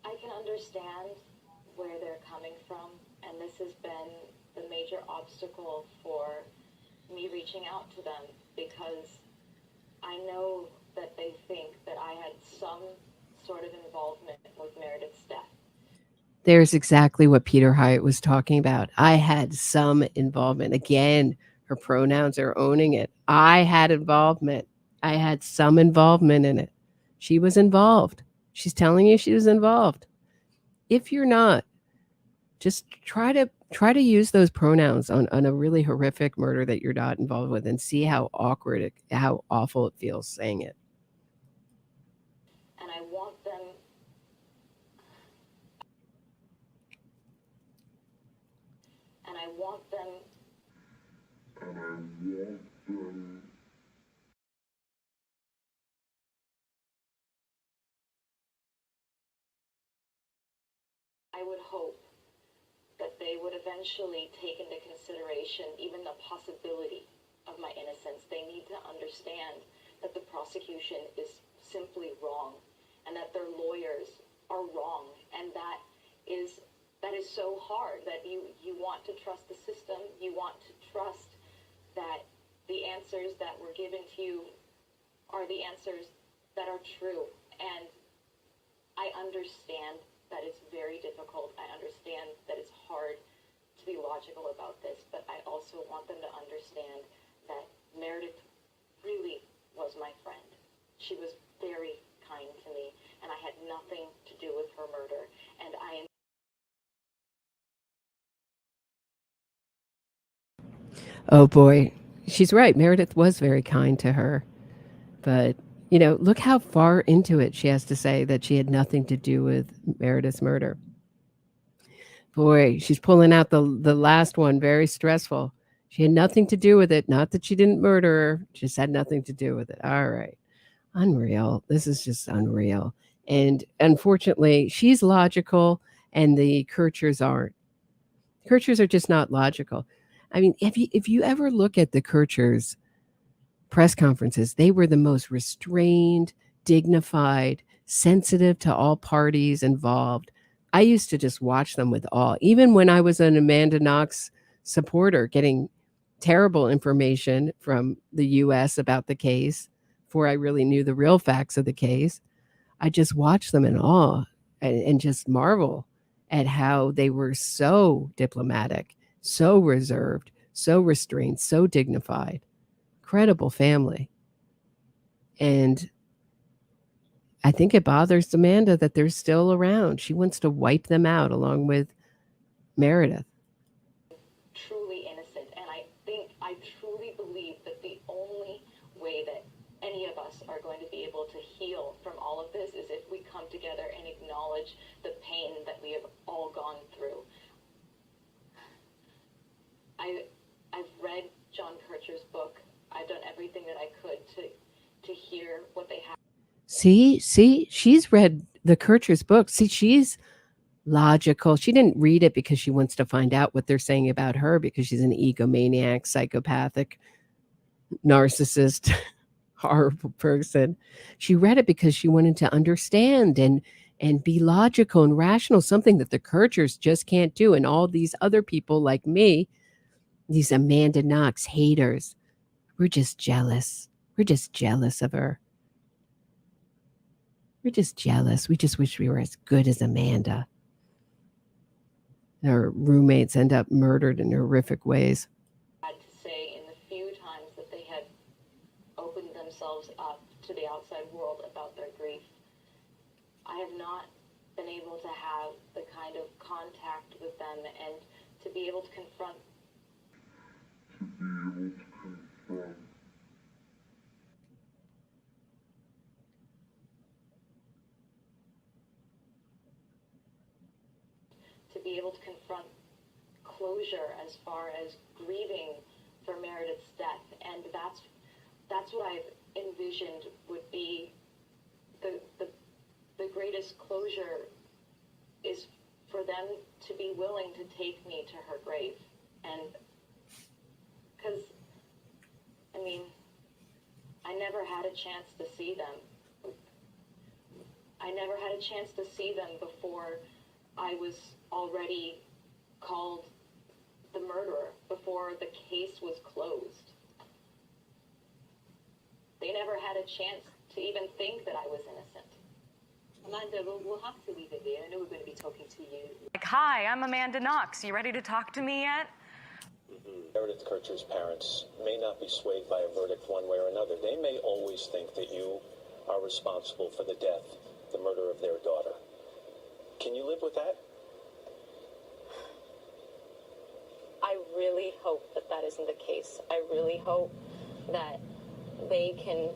I can understand where they're coming from, and this has been the major obstacle for me reaching out to them, because I know that they think that I had some sort of involvement with Meredith's death. There's exactly what Peter Hyatt was talking about. I had some involvement. Again, her pronouns are owning it. I had involvement. I had some involvement in it. She was involved. She's telling you she was involved. If you're not, just try to use those pronouns on a really horrific murder that you're not involved with, and see how awkward, how awful it feels saying it. And I want them. And I want them. I would hope that they would eventually take into consideration even the possibility of my innocence. They need to understand that the prosecution is simply wrong, and that their lawyers are wrong, and that is so hard, that you want to trust the system, you want to trust that the answers that were given to you are the answers that are true. And I understand that it's very difficult. I understand that it's hard to be logical about this, but I also want them to understand that Meredith really was my friend. She was very kind to me, and I had nothing to do with her murder. And I am. Oh boy, she's right. Meredith was very kind to her. But, look how far into it she has to say that she had nothing to do with Meredith's murder. Boy, she's pulling out the last one, very stressful. She had nothing to do with it. Not that she didn't murder her, just had nothing to do with it. All right. Unreal. This is just unreal. And unfortunately, she's logical and the Kirchers aren't. Kirchers are just not logical. I mean, if you ever look at the Kirchers press conferences, they were the most restrained, dignified, sensitive to all parties involved. I used to just watch them with awe. Even when I was an Amanda Knox supporter, getting terrible information from the U.S. about the case before I really knew the real facts of the case, I just watched them in awe and just marvel at how they were so diplomatic, so reserved, so restrained, so dignified. Incredible family. And I think it bothers Amanda that they're still around. She wants to wipe them out along with Meredith. Truly innocent, and I truly believe that the only way that any of us are going to be able to heal from all of this is if we come together and acknowledge the pain that we have all gone through. I've read John Kircher's book. I've done everything that I could to hear what they have. See, she's read the Kircher's book. See, she's logical. She didn't read it because she wants to find out what they're saying about her, because she's an egomaniac, psychopathic, narcissist, horrible person. She read it because she wanted to understand and be logical and rational, something that the Kirchers just can't do. And all these other people like me, these Amanda Knox haters, we're just jealous. We're just jealous of her. We're just jealous. We just wish we were as good as Amanda. Her roommates end up murdered in horrific ways. I had to say in the few times that they had opened themselves up to the outside world about their grief, I have not been able to have the kind of contact with them and to be able to confront. To be able to confront closure as far as grieving for Meredith's death, and that's what I've envisioned would be the greatest closure, is for them to be willing to take me to her grave. And because I mean, I never had a chance to see them. I never had a chance to see them before I was already called the murderer, before the case was closed. They never had a chance to even think that I was innocent. Amanda, we'll have to leave it there. I know we're going to be talking to you. Like, hi, I'm Amanda Knox. You ready to talk to me yet? Meredith Kircher's parents may not be swayed by a verdict one way or another. They may always think that you are responsible for the death, the murder of their daughter. Can you live with that? I really hope that that isn't the case. I really hope that they can.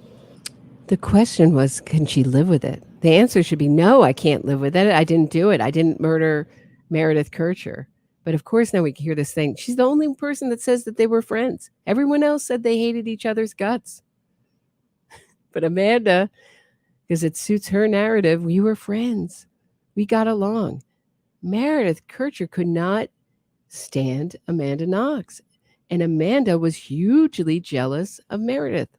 The question was, can she live with it? The answer should be no, I can't live with it. I didn't do it. I didn't murder Meredith Kircher. But of course, now we hear this thing. She's the only person that says that they were friends. Everyone else said they hated each other's guts. But Amanda, because it suits her narrative, we were friends. We got along. Meredith Kircher could not stand Amanda Knox. And Amanda was hugely jealous of Meredith.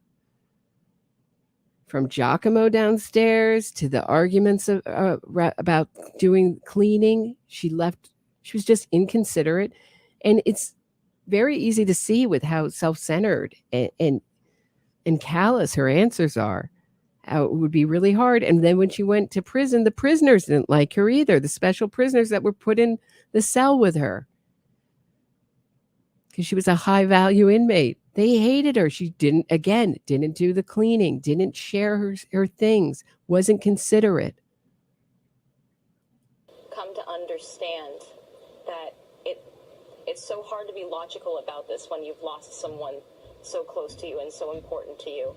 From Giacomo downstairs to the arguments about doing cleaning, she was just inconsiderate. And it's very easy to see with how self-centered and callous her answers are, how it would be really hard. And then when she went to prison, the prisoners didn't like her either, the special prisoners that were put in the cell with her, because she was a high-value inmate. They hated her. She didn't do the cleaning, didn't share her things, wasn't considerate. Come to understand that it's so hard to be logical about this when you've lost someone so close to you and so important to you.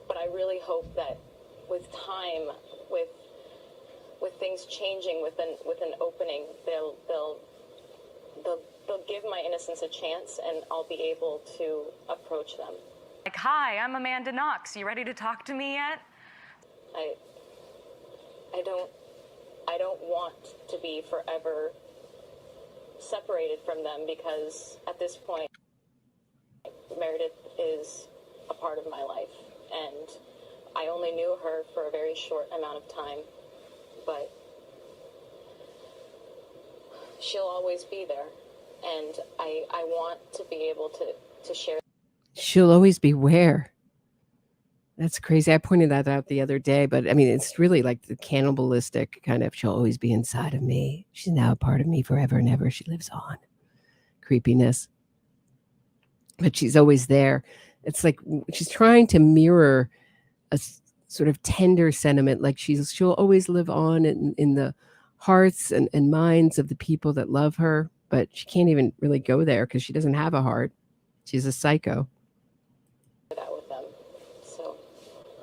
But I really hope that with time, with things changing, with an opening, they'll give my innocence a chance, and I'll be able to approach them. Like, hi, I'm Amanda Knox. You ready to talk to me yet? I don't want to be forever separated from them, because at this point, Meredith is a part of my life, and I only knew her for a very short amount of time, but she'll always be there. And I want to be able to share. She'll always be where? That's crazy. I pointed that out the other day, but I mean, it's really like the cannibalistic kind of, she'll always be inside of me. She's now a part of me forever and ever. She lives on. Creepiness. But she's always there. It's like she's trying to mirror a sort of tender sentiment, like she'll always live on in the hearts and minds of the people that love her. But she can't even really go there because she doesn't have a heart. She's a psycho. That with them. So,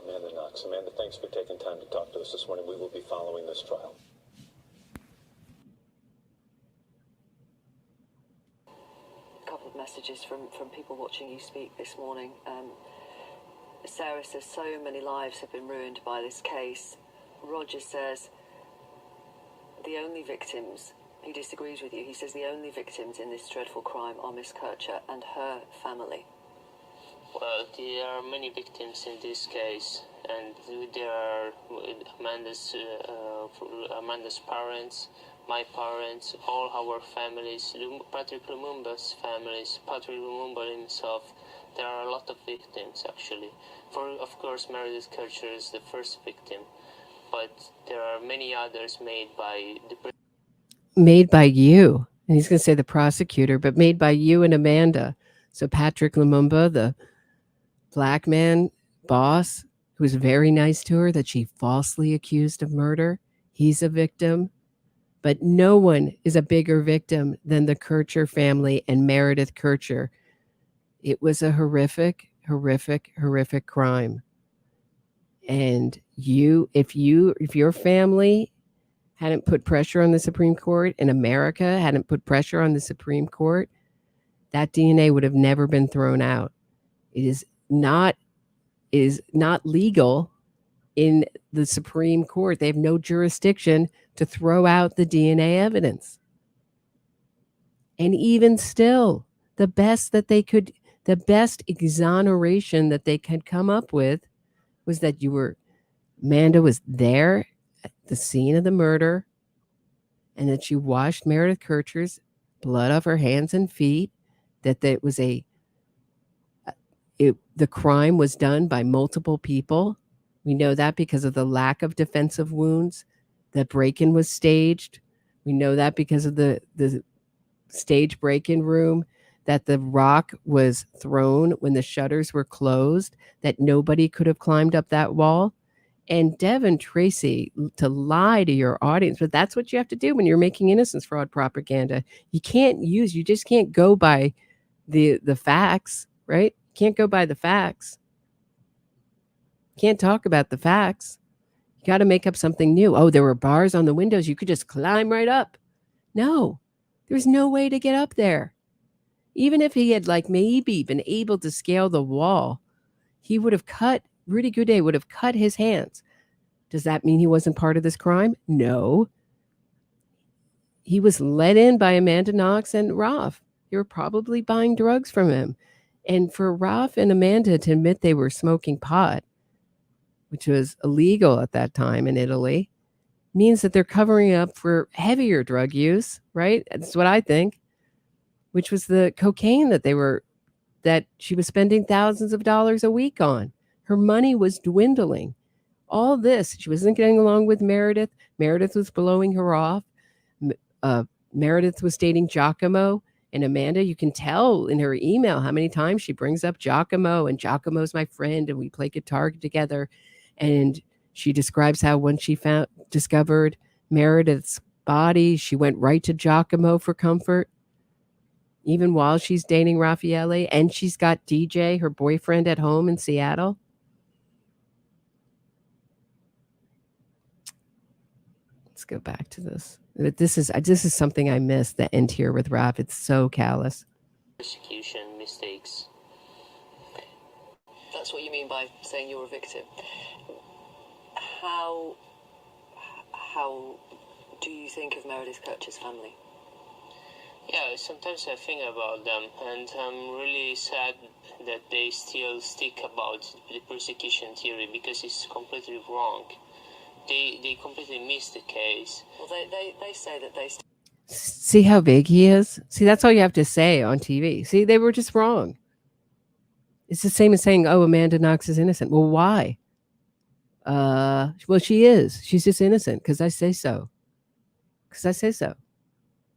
Amanda Knox. Amanda, thanks for taking time to talk to us this morning. We will be following this trial. A couple of messages from people watching you speak this morning. Sarah says, so many lives have been ruined by this case. Roger says, the only victims... He disagrees with you. He says the only victims in this dreadful crime are Miss Kircher and her family. Well, there are many victims in this case. and there are Amanda's parents, my parents, all our families, Patrick Lumumba's families, Patrick Lumumba himself. There are a lot of victims, actually. Of course, Meredith Kercher is the first victim, but there are many others made by you. And he's going to say the prosecutor, but made by you and Amanda. So Patrick Lumumba, the black man boss, who was very nice to her, that she falsely accused of murder, he's a victim. But no one is a bigger victim than the Kercher family and Meredith Kercher. It was a horrific, horrific, horrific crime. And if your family hadn't put pressure on the Supreme Court and America hadn't put pressure on the Supreme Court, that DNA would have never been thrown out. It is not legal in the Supreme Court. They have no jurisdiction to throw out the DNA evidence. And even still, the best exoneration that they could come up with was that Amanda was there at the scene of the murder, and that she washed Meredith Kercher's blood off her hands and feet, that the crime was done by multiple people. We know that because of the lack of defensive wounds. The break-in was staged. We know that because of the stage break-in room, that the rock was thrown when the shutters were closed, that nobody could have climbed up that wall. And Devin Tracy, to lie to your audience, but that's what you have to do when you're making innocence fraud propaganda. You just can't go by the facts, right? Can't go by the facts. Can't talk about the facts. You got to make up something new. Oh, there were bars on the windows. You could just climb right up. No, there's no way to get up there. Even if he had maybe been able to scale the wall, Rudy Goudet would have cut his hands. Does that mean he wasn't part of this crime? No. He was let in by Amanda Knox and Robb. They were probably buying drugs from him. And for Robb and Amanda to admit they were smoking pot, which was illegal at that time in Italy, means that they're covering up for heavier drug use, right? That's what I think, which was the cocaine that she was spending thousands of dollars a week on. Her money was dwindling. All this, she wasn't getting along with Meredith. Meredith was blowing her off. Meredith was dating Giacomo. And Amanda, you can tell in her email how many times she brings up Giacomo, and Giacomo's my friend, and we play guitar together. And she describes how when she discovered Meredith's body, she went right to Giacomo for comfort, even while she's dating Raffaele, and she's got DJ, her boyfriend, at home in Seattle. Let's go back to this. This is something I missed, the end here with Robb. It's so callous. Persecution mistakes. That's what you mean by saying you're a victim. How do you think of Meredith Kercher's family? Yeah, sometimes I think about them, and I'm really sad that they still stick about the persecution theory, because it's completely wrong. They completely missed the case. Well, they say that they... See how big he is? See, that's all you have to say on TV. See, they were just wrong. It's the same as saying, oh, Amanda Knox is innocent. Well, why? Well, she is. She's just innocent because I say so.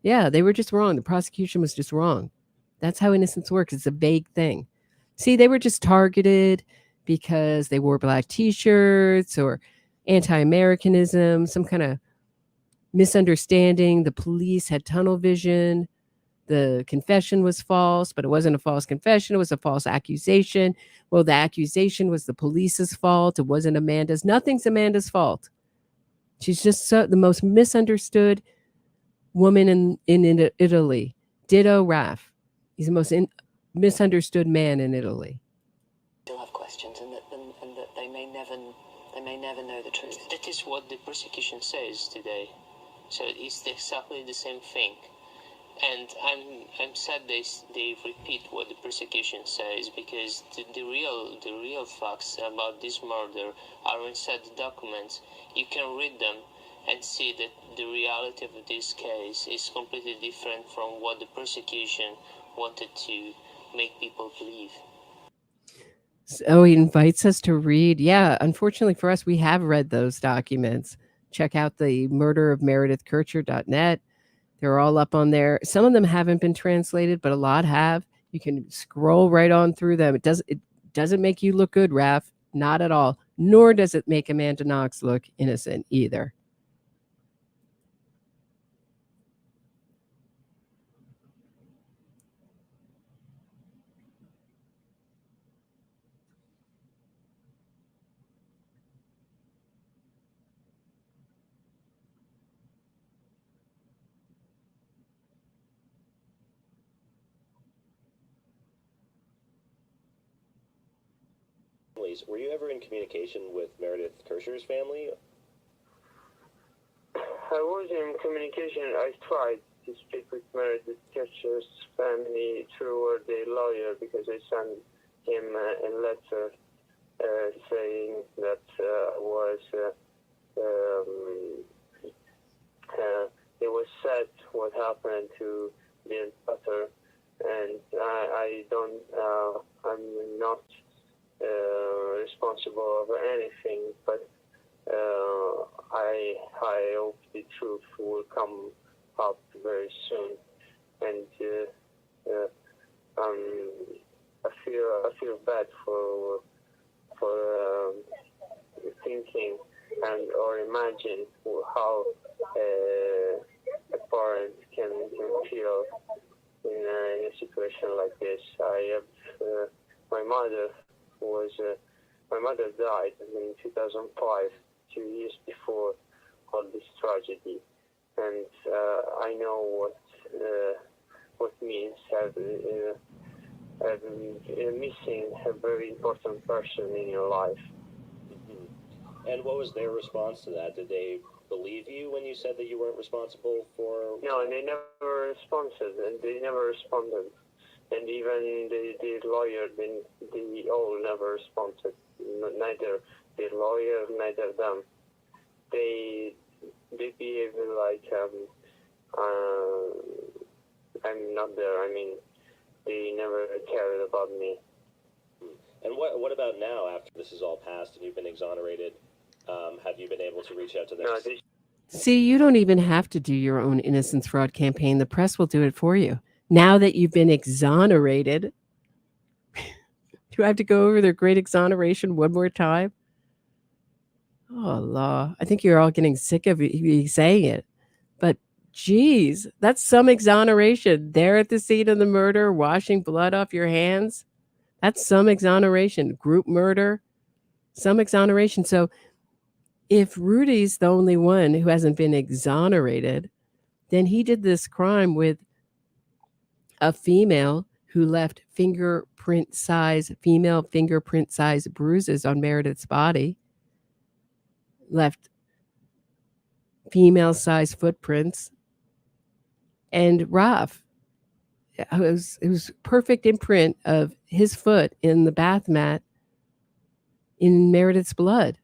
Yeah, they were just wrong. The prosecution was just wrong. That's how innocence works. It's a vague thing. See, they were just targeted because they wore black T-shirts or anti-Americanism, some kind of misunderstanding. The police had tunnel vision. The confession was false, but it wasn't a false confession. It was a false accusation. Well, the accusation was the police's fault. It wasn't Amanda's. Nothing's Amanda's fault. She's just the most misunderstood woman in Italy. Ditto Raff. He's the most misunderstood man in Italy. Still have questions, and that they may never know the truth. That is what the prosecution says today. So it's exactly the same thing. And I'm sad they repeat what the prosecution says, because the real facts about this murder are inside the documents. You can read them and see that the reality of this case is completely different from what the prosecution wanted to make people believe. So he invites us to read. Yeah, unfortunately for us, we have read those documents. Check out the murderofmeredithkircher.net. They're all up on there. Some of them haven't been translated, but a lot have. You can scroll right on through them. It doesn't make you look good, Raph. Not at all. Nor does it make Amanda Knox look innocent either. Were you ever in communication with Meredith Kircher's family? I was in communication. I tried to speak with Meredith Kircher's family through their lawyer, because I sent him a letter saying that it was sad what happened to the daughter, and I'm not responsible of anything, but I hope the truth will come up very soon, and I feel bad for thinking or imagine how a parent can feel in a situation like this. My mother died in 2005, 2 years before all this tragedy, and I know what means missing a very important person in your life. Mm-hmm. And what was their response to that? Did they believe you when you said that you weren't responsible for... No, they never responded, and even the lawyer, they all never responded. Neither the lawyer, neither them. They behave like I'm not there. I mean, they never cared about me. And what about now, after this is all passed and you've been exonerated? Have you been able to reach out to them? See, you don't even have to do your own innocence fraud campaign. The press will do it for you. Now that you've been exonerated, do I have to go over their great exoneration one more time? Oh, Allah. I think you're all getting sick of me saying it. But, geez, that's some exoneration. There at the scene of the murder, washing blood off your hands. That's some exoneration. Group murder, some exoneration. So if Rudy's the only one who hasn't been exonerated, then he did this crime with a female who left female fingerprint size bruises on Meredith's body, left female size footprints, and Robb. It was perfect imprint of his foot in the bath mat in Meredith's blood.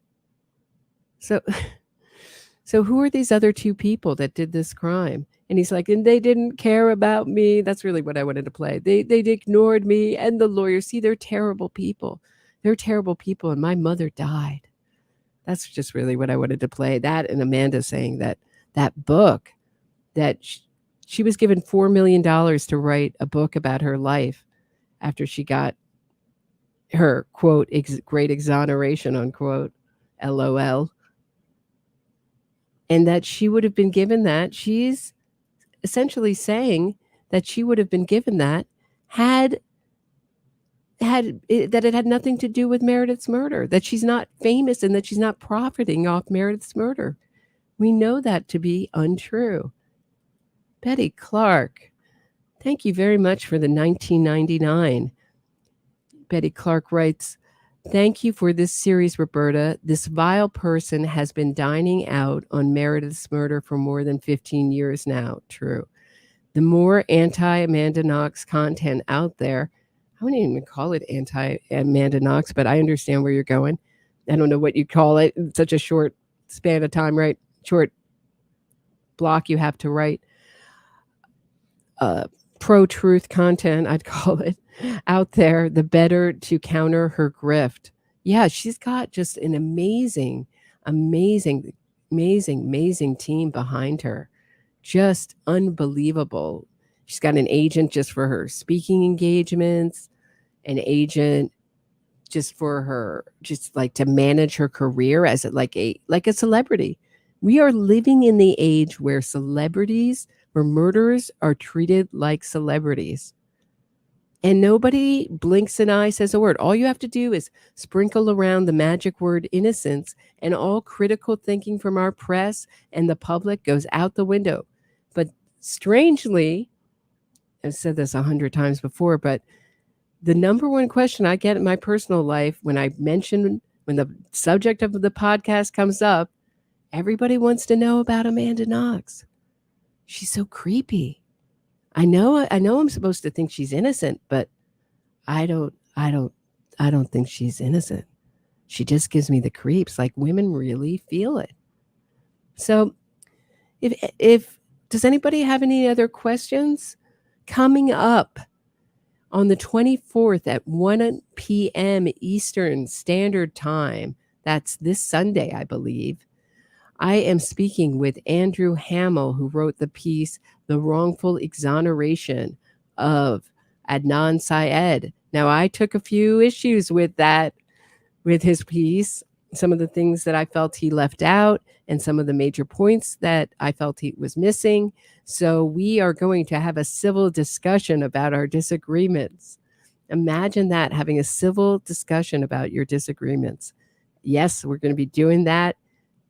So who are these other two people that did this crime? And he's like, and they didn't care about me. That's really what I wanted to play. They ignored me and the lawyer. See, they're terrible people. They're terrible people. And my mother died. That's just really what I wanted to play. That and Amanda saying that book, that she was given $4 million to write a book about her life after she got her, quote, great exoneration, unquote, LOL. And that she would have been given that. She's essentially saying that she would have been given that had it had nothing to do with Meredith's murder, that she's not famous and that she's not profiting off Meredith's murder. We know that to be untrue. Betty Clark, thank you very much for the 1999. Betty Clark writes, thank you for this series, Roberta. This vile person has been dining out on Meredith's murder for more than 15 years now. True. the more anti-Amanda Knox content out there. I wouldn't even call it anti-Amanda Knox, but I understand where you're going. I don't know what you call it. It's such a short span of time, right? Short block you have to write. Pro-truth content, I'd call it, out there, the better to counter her grift. Yeah, she's got just an amazing team behind her. Just unbelievable. She's got an agent just for her speaking engagements, an agent just for her, just like to manage her career as like a celebrity. We are living in the age where murderers are treated like celebrities. And nobody blinks an eye, says a word. All you have to do is sprinkle around the magic word innocence, and all critical thinking from our press and the public goes out the window. But strangely, I've said this 100 times before, but the number one question I get in my personal life when the subject of the podcast comes up, everybody wants to know about Amanda Knox. She's so creepy. I know I'm supposed to think she's innocent, but I don't think she's innocent. She just gives me the creeps. Like, women really feel it. So if does anybody have any other questions? Coming up on the 24th at 1 p.m. Eastern Standard Time, that's this Sunday, I believe, I am speaking with Andrew Hamill, who wrote the piece, The Wrongful Exoneration of Adnan Syed. Now, I took a few issues with his piece, some of the things that I felt he left out and some of the major points that I felt he was missing. So we are going to have a civil discussion about our disagreements. Imagine that, having a civil discussion about your disagreements. Yes, we're going to be doing that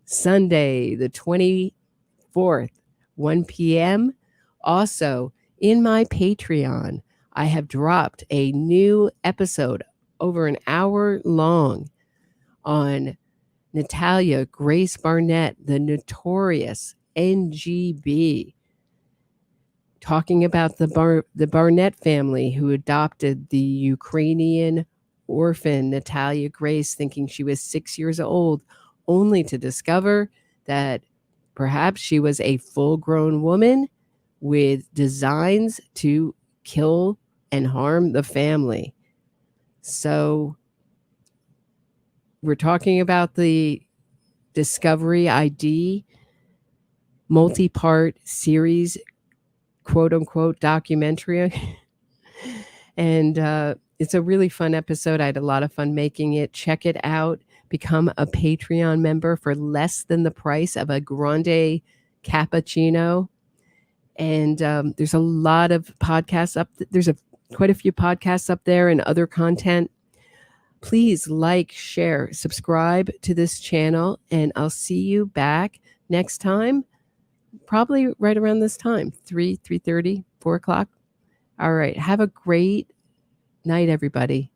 Sunday, the 24th, 1 p.m. Also, in my Patreon, I have dropped a new episode over an hour long on Natalia Grace Barnett, the notorious NGB, talking about the Barnett family who adopted the Ukrainian orphan Natalia Grace, thinking she was 6 years old, only to discover that perhaps she was a full-grown woman with designs to kill and harm the family. So we're talking about the Discovery ID multi-part series, quote-unquote, documentary. And it's a really fun episode. I had a lot of fun making it. Check it out. Become a Patreon member for less than the price of a grande cappuccino. And there's a lot of podcasts up. There's quite a few podcasts up there and other content. Please like, share, subscribe to this channel, and I'll see you back next time, probably right around this time, 3:30, 4 o'clock. All right. Have a great night, everybody.